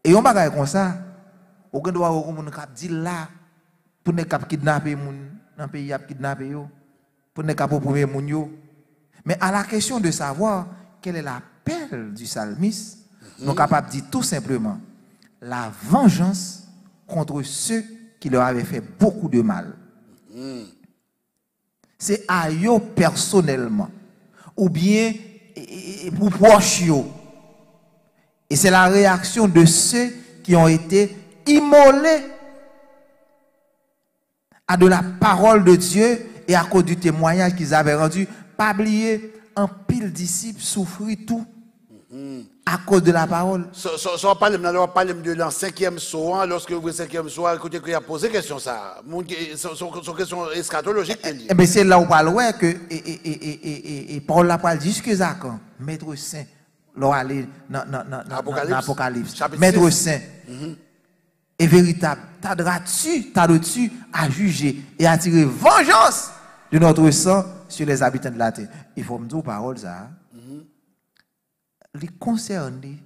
Et on va comme ça, aucun doit dire là, pour ne pas kidnapper les gens dans le pays, pour ne pas opprimer les gens. Mais à la question de savoir quel est l'appel du psalmiste, nous sommes capables de dire tout simplement la vengeance contre ceux qui leur avaient fait beaucoup de mal. C'est à eux personnellement, ou bien pour proches. Et c'est la réaction de ceux qui ont été immolés à de la parole de Dieu et à cause du témoignage qu'ils avaient rendu. Pas oublier, un pile disciples souffrit tout à cause de la parole.
On parle de l'an 5e soir, lorsque vous 5e soir, écoutez qu'il a posé question ça. Son question eschatologique.
Mais c'est là où on parle que et Paul l'a pas dit jusqu'à quand Maître Saint, leur aller dans l'Apocalypse. Maître Saint est véritable. T'as dessus à juger et à tirer vengeance de notre sang sur les habitants de la terre. Il faut me dire parole ça. Les concernés,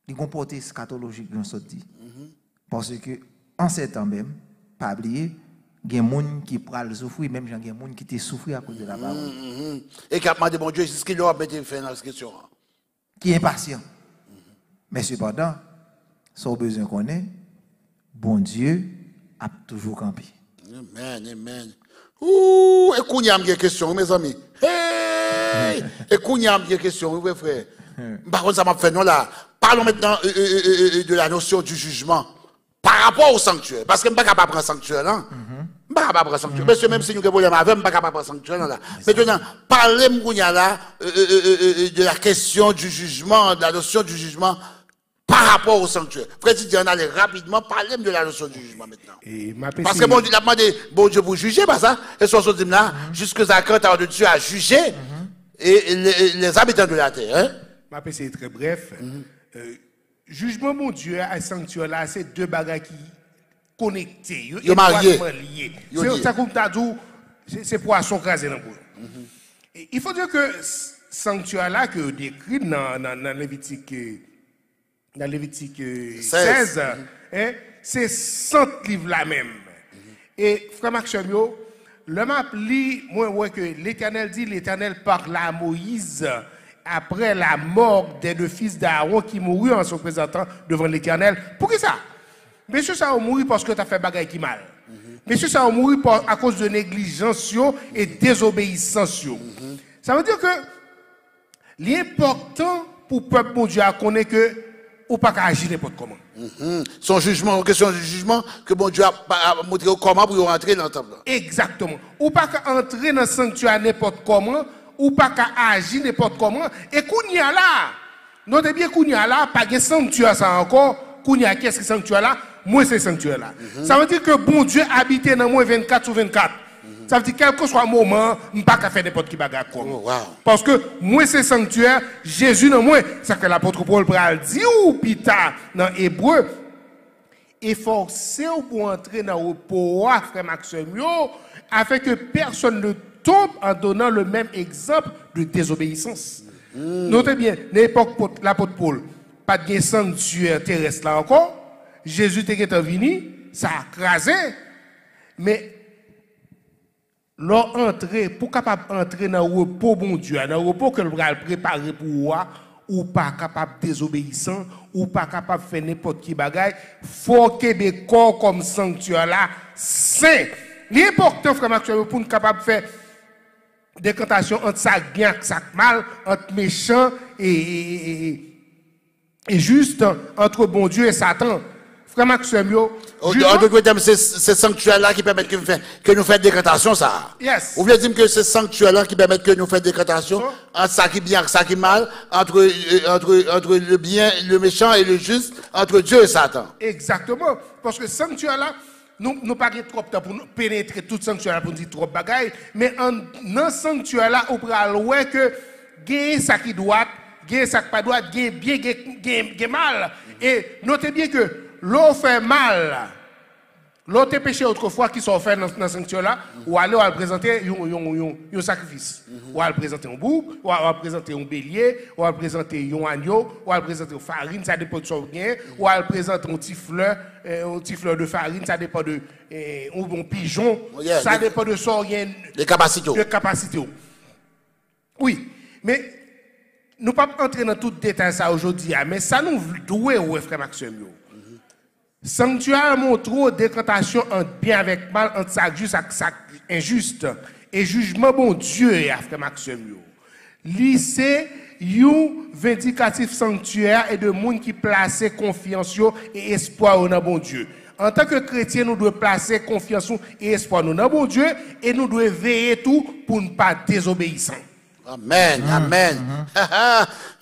les comportements eschatologiques nous sont dit. Parce que en ces temps même, pas oublier, il y a des gens qui prennent souffrir, même il y a des gens qui te souffrent à cause de la parole.
Et qui a demandé mon Dieu, c'est ce qu'il leur a mis fait dans cette question.
Qui est impatient. Mais cependant, sans besoin qu'on ait, bon Dieu a toujours campé.
Amen. Ouh, et qu'on y a une question, mes amis. Hey! Et qu'on y a une question, oui, frère. Par contre, ça m'a fait non là. Parlons maintenant de la notion du jugement par rapport au sanctuaire. Parce que je ne suis pas capable de prendre sanctuaire là. Je ne suis pas capable de prendre sanctuaire. Monsieur, même si nous avons des problèmes avec, je ne suis pas capable de prendre sanctuaire là. Maintenant, parlez-moi là de la question du jugement, de la notion du jugement par rapport au sanctuaire. Frère, si tu en allais rapidement, parlez-moi de la notion du jugement maintenant. Parce que bon Dieu a demandé, bon Dieu pour juger, pas ça. Et sur ce dit là, jusqu'à quand de Dieu a jugé et les habitants de la terre. Hein?
Ma PC est très bref. Jugement, mon Dieu, à sanctuaire là, c'est deux bagages qui connectés.
Ils sont mariés.
C'est ça comme tu as dit, c'est poisson crasé dans le bout. Il faut dire que sanctuaire là, que décrit dans Lévitique 16, c'est 100 livres là même. Et frère Maximio, le m'a lit, moi, que l'Éternel dit, l'Éternel parle à Moïse après la mort des deux fils d'Aaron qui moururent en se présentant devant l'Éternel. Pour qui ça? Monsieur, ça a mouru parce que tu as fait bagaille qui mal. Monsieur, ça a mouru à cause de négligence et désobéissance. Ça veut dire que l'important pour le peuple bon Dieu à connaître que ou pas qu'à agir n'importe comment.
Son jugement, question du jugement, que bon Dieu a montré comment pour rentrer dans le temple.
Exactement. Ou pas qu'à entrer dans le sanctuaire n'importe comment, ou pas qu'à agir n'importe comment. Et qu'on y a là, notez bien qu'on y a là, pas de sanctuaire ça encore, qu'on y a qu'est-ce que sanctuaire là, moi c'est sanctuaire là. Ça veut dire que bon Dieu habite dans moi 24 sur 24. Ça veut dire quel que soit le moment, je ne peux pas faire n'importe qui bagarre comme. Parce que moi, c'est sanctuaire, Jésus dans moi. C'est ce que l'apôtre Paul dit ou pita dans Hébreu. Efforcez-vous pour entrer dans le repos, frère Maxime, afin que personne ne tombe en donnant le même exemple de désobéissance. Notez bien, l'époque l'apôtre Paul, pas de sanctuaire terrestre là encore. Jésus était venu, ça a crasé, mais leur entrée, pour capable entrer dans le repos, bon Dieu, dans le repos que nous allons préparer pour moi, ou pas capable désobéissant, ou pas capable de faire n'importe qui bagaille, faut que des corps comme sanctuaire là, c'est l'important, frère Maxime, pour nous capable de faire décantation entre ça bien et ça mal, entre méchant et juste, entre bon Dieu et Satan. Frère Maxime,
c'est ce sanctuaire-là qui permet que nous fassions décantation, ça.
Yes.
Vous voulez dire que c'est ce sanctuaire-là qui permet que nous fassions décantation entre ça qui bien et ça qui mal, entre le bien, le méchant et le juste, entre Dieu et Satan.
Exactement. Parce que ce sanctuaire-là, nous pas trop de temps pour nous pénétrer tout sanctuaire pour nous dire trop de bagailles, mais dans ce sanctuaire-là, on peut voir que gain ça qui doit, gain ça qui pas doit, gain bien, gain mal. Et notez bien que l'on fait mal, l'autre péché autrefois qui sont faits dans ce sanctuaire-là, ou aller on va présenter un sacrifice. On va présenter un bouc, on va présenter un bélier, on va présenter un agneau, on va présenter une farine, ça dépend de son gain, on va présenter un petit fleur de farine, ça dépend de un pigeon, ça dépend de son gain.
Les capacités.
De capacité. Oui, mais nous ne pouvons pas entrer dans tout détail ça aujourd'hui, mais ça nous doit, frère Maxime. Sanctuaire montre décantation entre bien avec mal, entre ça juste et ça injuste. Et jugement bon Dieu, frère Maxime. Lycée, you vindicatif sanctuaire et de monde qui place confiance et espoir dans bon Dieu. En tant que chrétien, nous devons placer confiance et espoir dans bon Dieu et nous devons veiller tout pour ne pas désobéissant.
Amen, amen.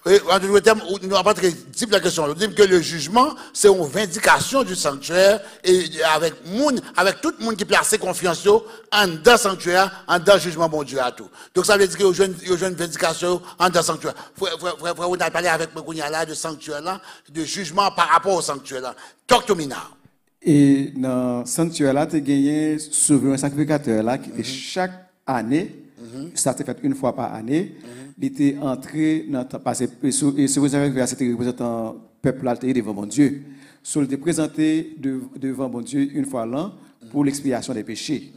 Nous avons pas type la question. Nous disons que le jugement, c'est une vindication du sanctuaire et avec tout le monde qui place confiance en dans le sanctuaire, en dans le jugement bon Dieu à tout. Donc ça veut dire qu'il y a une vindication en dans le sanctuaire. Frère, on a parlé avec moi là de sanctuaire là, de jugement par rapport au sanctuaire là. Talk to me now.
Et dans le sanctuaire là, tu as gagné souverain sacrificateur là qui chaque année, ça s'est fait une fois par année. Il était entré dans passé et ce que c'était représentant peuple là devant mon Dieu. Il était présenté devant mon Dieu une fois l'an pour l'expiation des péchés.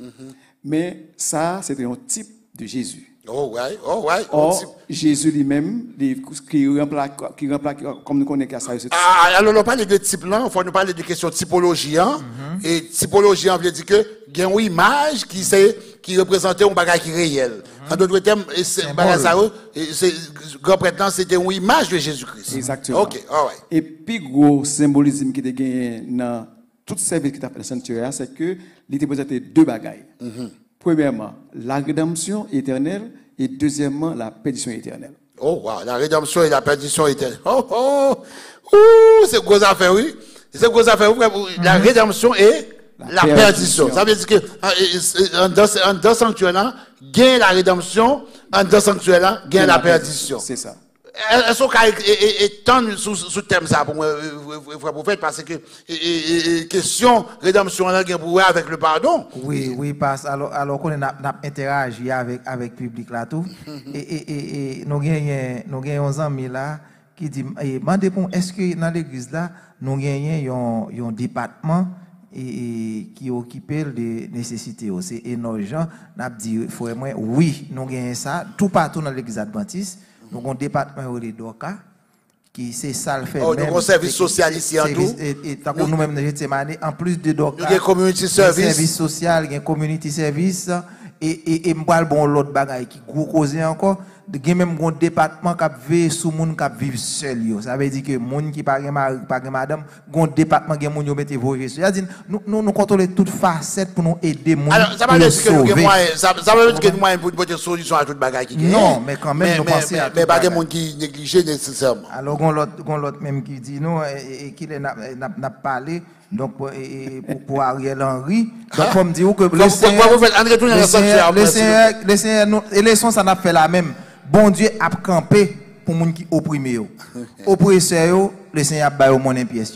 Mais ça c'était un type de Jésus.
Oh ouais, oh ouais.
Or, Jésus lui-même, qui remplace, comme nous connaissons ça.
Alors, on parle de type là, il faut nous parler de question de typologie. Et typologie, on veut dire que il y a une image qui représentait un bagage qui est réel. En d'autres termes, grand prétendant, c'était une image de Jésus-Christ.
Exactement.
Ok, all right.
Et puis, gros symbolisme qui était gagné dans tout service qui t'a fait le sanctuaire, c'est que il était présenté deux bagages. Premièrement, la rédemption éternelle et deuxièmement, la perdition éternelle.
Oh, wow, la rédemption et la perdition éternelle. C'est une grosse affaire, oui. C'est une grosse affaire, la rédemption et la perdition. Ça veut dire que dans sanctuaire-là, gain la rédemption, dans sanctuaire-là, gain la perdition.
C'est ça.
Est-ce qu'on étendre sous thème ça pour frère prophète parce que question rédemption là pour avec le pardon.
Oui parce alors qu'on a interagi avec le public là tout et nous gagnons uns amis là qui dit est-ce que dans l'église là nous gagnons un département qui occupe des nécessités c'est et nos gens n'a dit frère moi oui nous gagnons ça tout partout dans l'église adventiste. Nous avons un département de DOCA qui c'est ça le fait.
Oh, nous avons un service social ici en tout.
Et tant que nous-mêmes en plus de DOCA,
il y a community service.
Service social, il y a community service et m'bal bon l'autre bagaille qui gros causer encore. Il y a même un département qui veille sur moun qui vivent seul yo. Ça veut dire que moun qui pas madame, un département qui moun yo mette voyer. C'est-à-dire nous contrôler toutes facettes pour nous aider moun.
Alors ça veut dire que ça veut dire que nous moyen pour une solution à toute bagaille qui
non, mais quand même nous penser à
mais pas moun qui négligé nécessairement.
Alors gon l'autre même qui dit non et qui n'a parlé donc pour Ariel Henry donc comme dit que le Seigneur l'élection ça n'a fait la même. Bon Dieu a campé pour les gens qui oppriment. Oppresseurs, le Seigneur a baillé au monde pièce.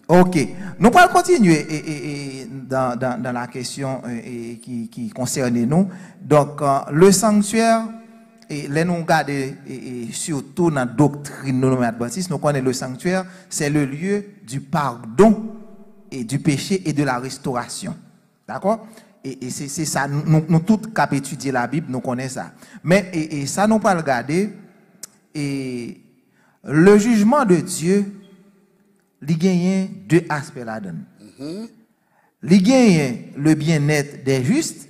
Ok. Nous allons continuer dans la question qui concerne nous. Donc, le sanctuaire, et là, nous regardons surtout dans la doctrine de l'adventiste, nous connaissons le sanctuaire, c'est le lieu du pardon et du péché et de la restauration. D'accord? Et c'est ça, nous tous qui avons étudié la Bible, nous connaissons ça. Mais et ça, nous allons regarder, et le jugement de Dieu, il gagne deux aspects là-dedans. Il gagne le bien-être des justes,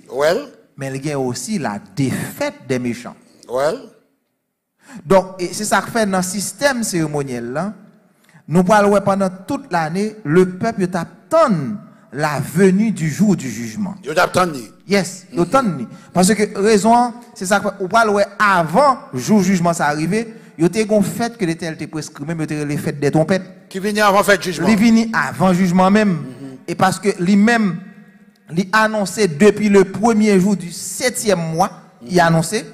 mais il gagne aussi la défaite des méchants. Donc, c'est ça que fait dans le système cérémoniel là. Nous parlons pendant toute l'année, le peuple attend la venue du jour du jugement. Yes, parce que raison, c'est ça que nous parlons avant le jour du jugement ça arrivé. Il y a une fête que l'Éternel t'a prescrit, même les fêtes des trompettes.
Qui vient avant fête jugement.
Il vient avant jugement même. Et parce que lui-même, il a annoncé depuis le premier jour du 7e mois, il a annoncé.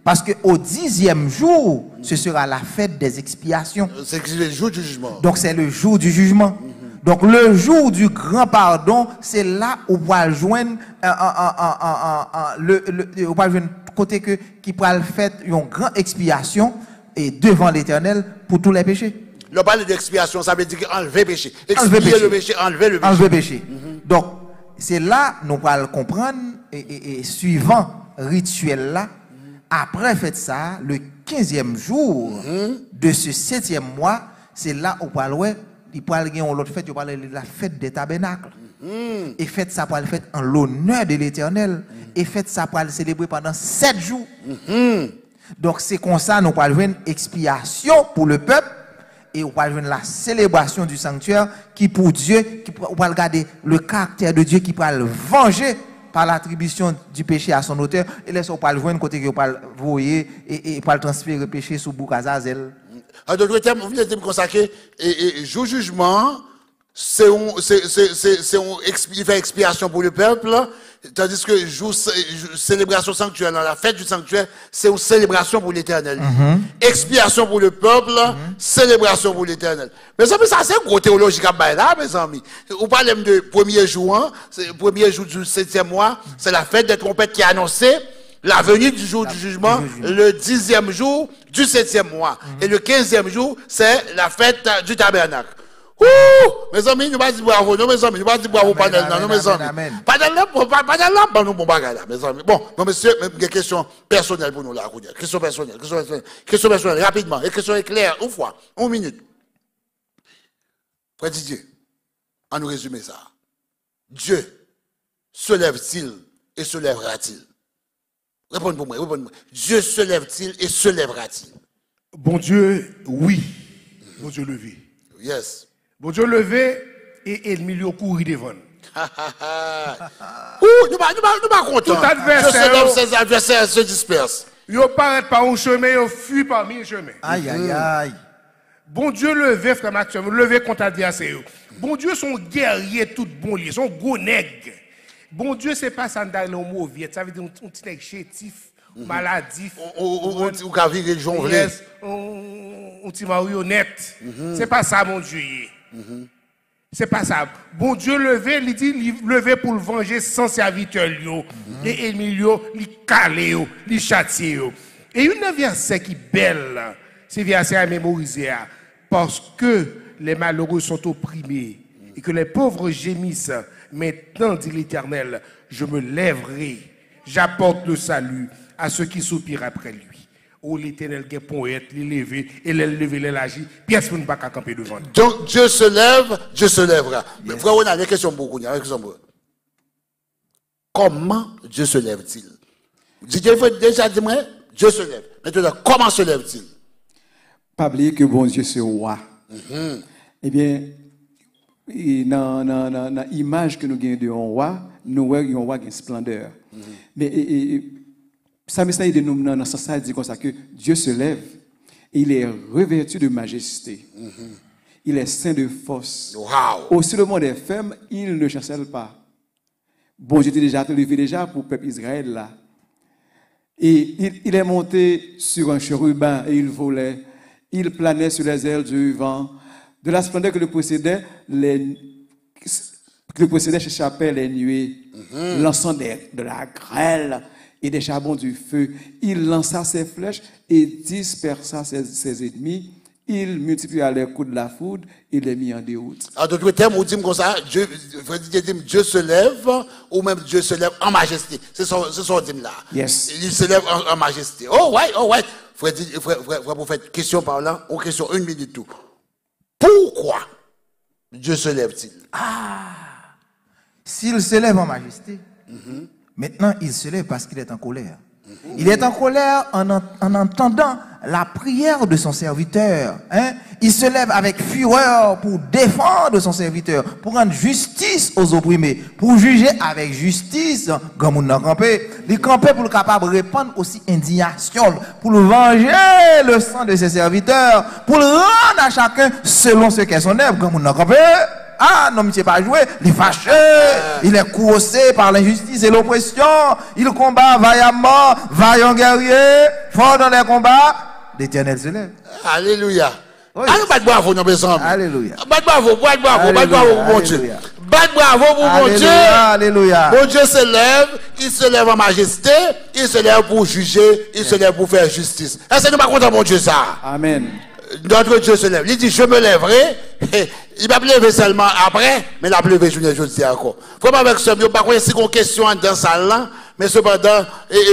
Parce qu'au 10e jour, ce sera la fête des expiations.
C'est le jour du jugement.
Donc c'est le jour du jugement. Donc le jour du grand pardon, c'est là où on va joindre le côté qui pourra faire une grande expiation et devant l'Éternel pour tous les péchés.
Le parler d'expiation, ça veut dire enlever le péché. Expier le péché, enlever le péché.
Enlever le péché. Donc c'est là nous allons comprendre et suivant rituel là, après fait ça, le 15e jour de ce 7e mois, c'est là où il parle de l'autre fête, il parle de la fête des tabernacles. Et fête ça pour le faire en l'honneur de l'Éternel. Et fête ça pour le célébrer pendant 7 jours. Donc c'est comme ça nous parlons une expiation pour le peuple et on parle de la célébration du sanctuaire qui pour Dieu, qui on va regarder le caractère de Dieu qui va le venger par l'attribution du péché à son auteur et laisse on parle joindre côté que on parle voyer et pas transférer le péché sur Boukazazel.
En d'autres termes, vous venez de me consacrer et jour jugement, il fait expiation pour le peuple, tandis que jour célébration sanctuaire, dans la fête du sanctuaire, c'est une célébration pour l'Éternel. Expiation pour le peuple, célébration pour l'Éternel. Mes amis, ça c'est un gros théologique à bailler là, mes amis. On parle de premier jour, premier jour du 7e mois, c'est la fête des trompettes qui est annoncée. La venue du jour du jugement, le 10e jour du 7e mois. Et le 15e jour, c'est la fête du tabernacle. Ouh! Mes amis, nous ne dire bravo, non, mes amis, nous ne dire bravo, panel, non, mes amis. Panel là, nous, bon bagage là, mes amis. Bon, non, monsieur, des questions personnelles pour nous là, question personnelle, rapidement, et question éclair, une fois, 1 minute. Frère Didier, on nous résumer ça. Dieu se lève-t-il et se lèvera-t-il? Répondez-moi. Dieu se lève-t-il et se lèvera-t-il?
Bon Dieu, oui. Bon Dieu levé.
Yes.
Bon Dieu levé et ennemi lui courir devant.
Nous pas contents.
Tout adversaire.
Ses adversaires se dispersent.
Ils paraissent par un chemin, ils fuient par 1000 chemins.
Aïe, aïe, aïe.
Bon Dieu levé, frère Maxime, levé contre adversaire. Bon Dieu, son guerrier tout bon lié, son gros nègre. Bon Dieu, c'est pas ça dans le mot vieux, ça veut dire un petit nègre chétif, maladif.
Ou qu'a viré le jonglé.
Un petit marionnette. C'est pas ça, mon Dieu. C'est pas ça. Bon Dieu levé, il dit levé pour le venger sans serviteur. Et ennemi, il calé, il châtié. Et une verset qui est belle, c'est verset à mémoriser. Parce que les malheureux sont opprimés et que les pauvres gémissent. Maintenant, dit l'Éternel, je me lèverai, j'apporte le salut à ceux qui soupirent après lui. Oh, l'Éternel est poète, il est levé, et il est levé, il est agi, pièce pour ne pas camper devant.
Donc, Dieu se lève, Dieu se lèvera. Mais frère, on a des questions beaucoup. Comment Dieu se lève-t-il? Dieu déjà dit, Dieu se lève. Maintenant, comment se lève-t-il?
Pas oublier que bon Dieu c'est roi. Eh bien, dans l'image que nous avons de roi, nous voyons un roi qui a une splendeur. Mais ça me semble dans ce sens, dit comme ça que Dieu se lève et il est revêtu de majesté. Il est saint de force.
Wow.
Aussi le monde est ferme, il ne chancelle pas. Bon, j'étais déjà levé déjà pour le peuple Israël là. Et il est monté sur un chérubin et il volait. Il planait sur les ailes du vent. De la splendeur que le possédait s'échappaient les nuées, lançant de la grêle et des charbons du feu. Il lança ses flèches et dispersa ses ennemis. Il multiplia les coups de la foudre et les mit en déroute.
En d'autres termes, on dit comme ça, Dieu se lève, ou même Dieu se lève en majesté. C'est son dîme là.
Yes.
Il se lève en majesté. Oh ouais. Frère prophète, question par là, on question 1 minute tout. Pourquoi Dieu se lève-t-il?
S'il se lève en majesté, maintenant il se lève parce qu'il est en colère. Il est en colère en entendant la prière de son serviteur. Hein? Il se lève avec fureur pour défendre son serviteur, pour rendre justice aux opprimés, pour juger avec justice. Comme on a campé, il campait pour le capable de répandre aussi indignation, pour le venger le sang de ses serviteurs, pour le rendre à chacun selon ce qu'est son œuvre. Comme on a campé. Ah, non, monsieur pas joué, il est fâché, il est courroucé par l'injustice et l'oppression, il combat vaillamment, vaillant guerrier, fort dans les combats, l'Éternel se lève.
Alléluia.
Oui.
Allez, bat bravo, nos ensemble.
Alléluia.
Bat bravo pour mon Dieu. Bat bravo pour mon Dieu.
Alléluia.
Mon Dieu se lève, il se lève en majesté, il se lève pour juger, il se lève pour faire justice. Est-ce que nous pas content, mon Dieu, ça?
Amen.
Notre Dieu se lève. Il dit, je me lèverai. Il va lever seulement après, mais il va lever jeudi encore. Vraiment avec ce mieux, par contre, si on question dans salle là, mais cependant,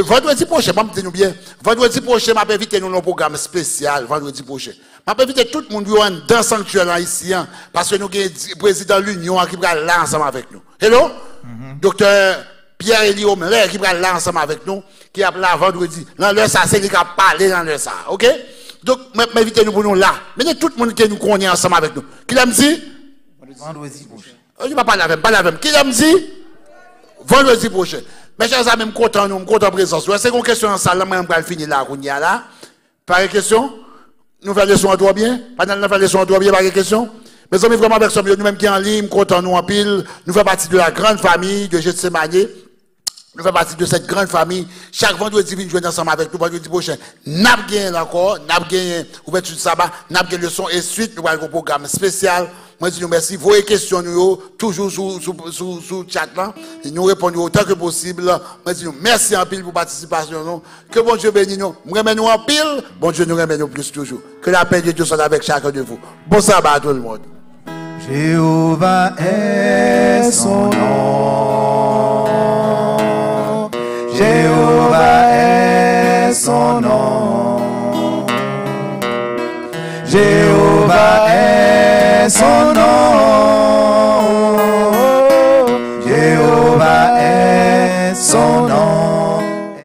vendredi prochain, nous bien. Vendredi prochain, je vais inviter nous un programme spécial, vendredi prochain. Je vais inviter tout le monde dans le sanctuaire ici, parce que nous avons le président de l'Union qui va là ensemble avec nous. Hello? Docteur Pierre-Élie Omelet qui va là ensemble avec nous, qui a là vendredi. Dans l'heure ça, c'est lui qui a parlé dans l'heure ça. OK? Donc, m'invitez-nous pour nous là. Mais tout le monde qui nous connaît ensemble avec nous. Qui l'a dit?
Vendredi prochain.
Je ne vais pas la même. Qui l'a dit? Vendredi prochain. Mes chers amis, je suis content de présence. C'est une question en salle, je vais finir là, là. Pas de question? Nous faisons les soins à toi bien? Pendant nous faisons les soins à toi bien, pas de question? Mes amis, vraiment avec ça, nous-mêmes qui en ligne, content nous en pile. Nous faisons partie de la grande famille de Gethsemane. Nous faisons partie de cette grande famille. Chaque vendredi, nous jouons ensemble avec nous. Vendredi prochain, nous avons gagné encore. Nous avons gagné ouverture de sabbat. Nous avons gagné leçon. Et suite, nous avons un programme spécial. Moi, je dis merci. Vos questions, nous, toujours sous chat là. Nous répondons autant que possible. Moi, je dis merci en pile pour la participation. Que bon Dieu bénisse nous. Nous remettons nous en pile. Bon Dieu nous remet nous plus toujours. Que la paix de Dieu soit avec chacun de vous. Bon sabbat à tout le monde.
Jéhovah est son nom. Jéhovah est son nom. Jéhovah est son nom.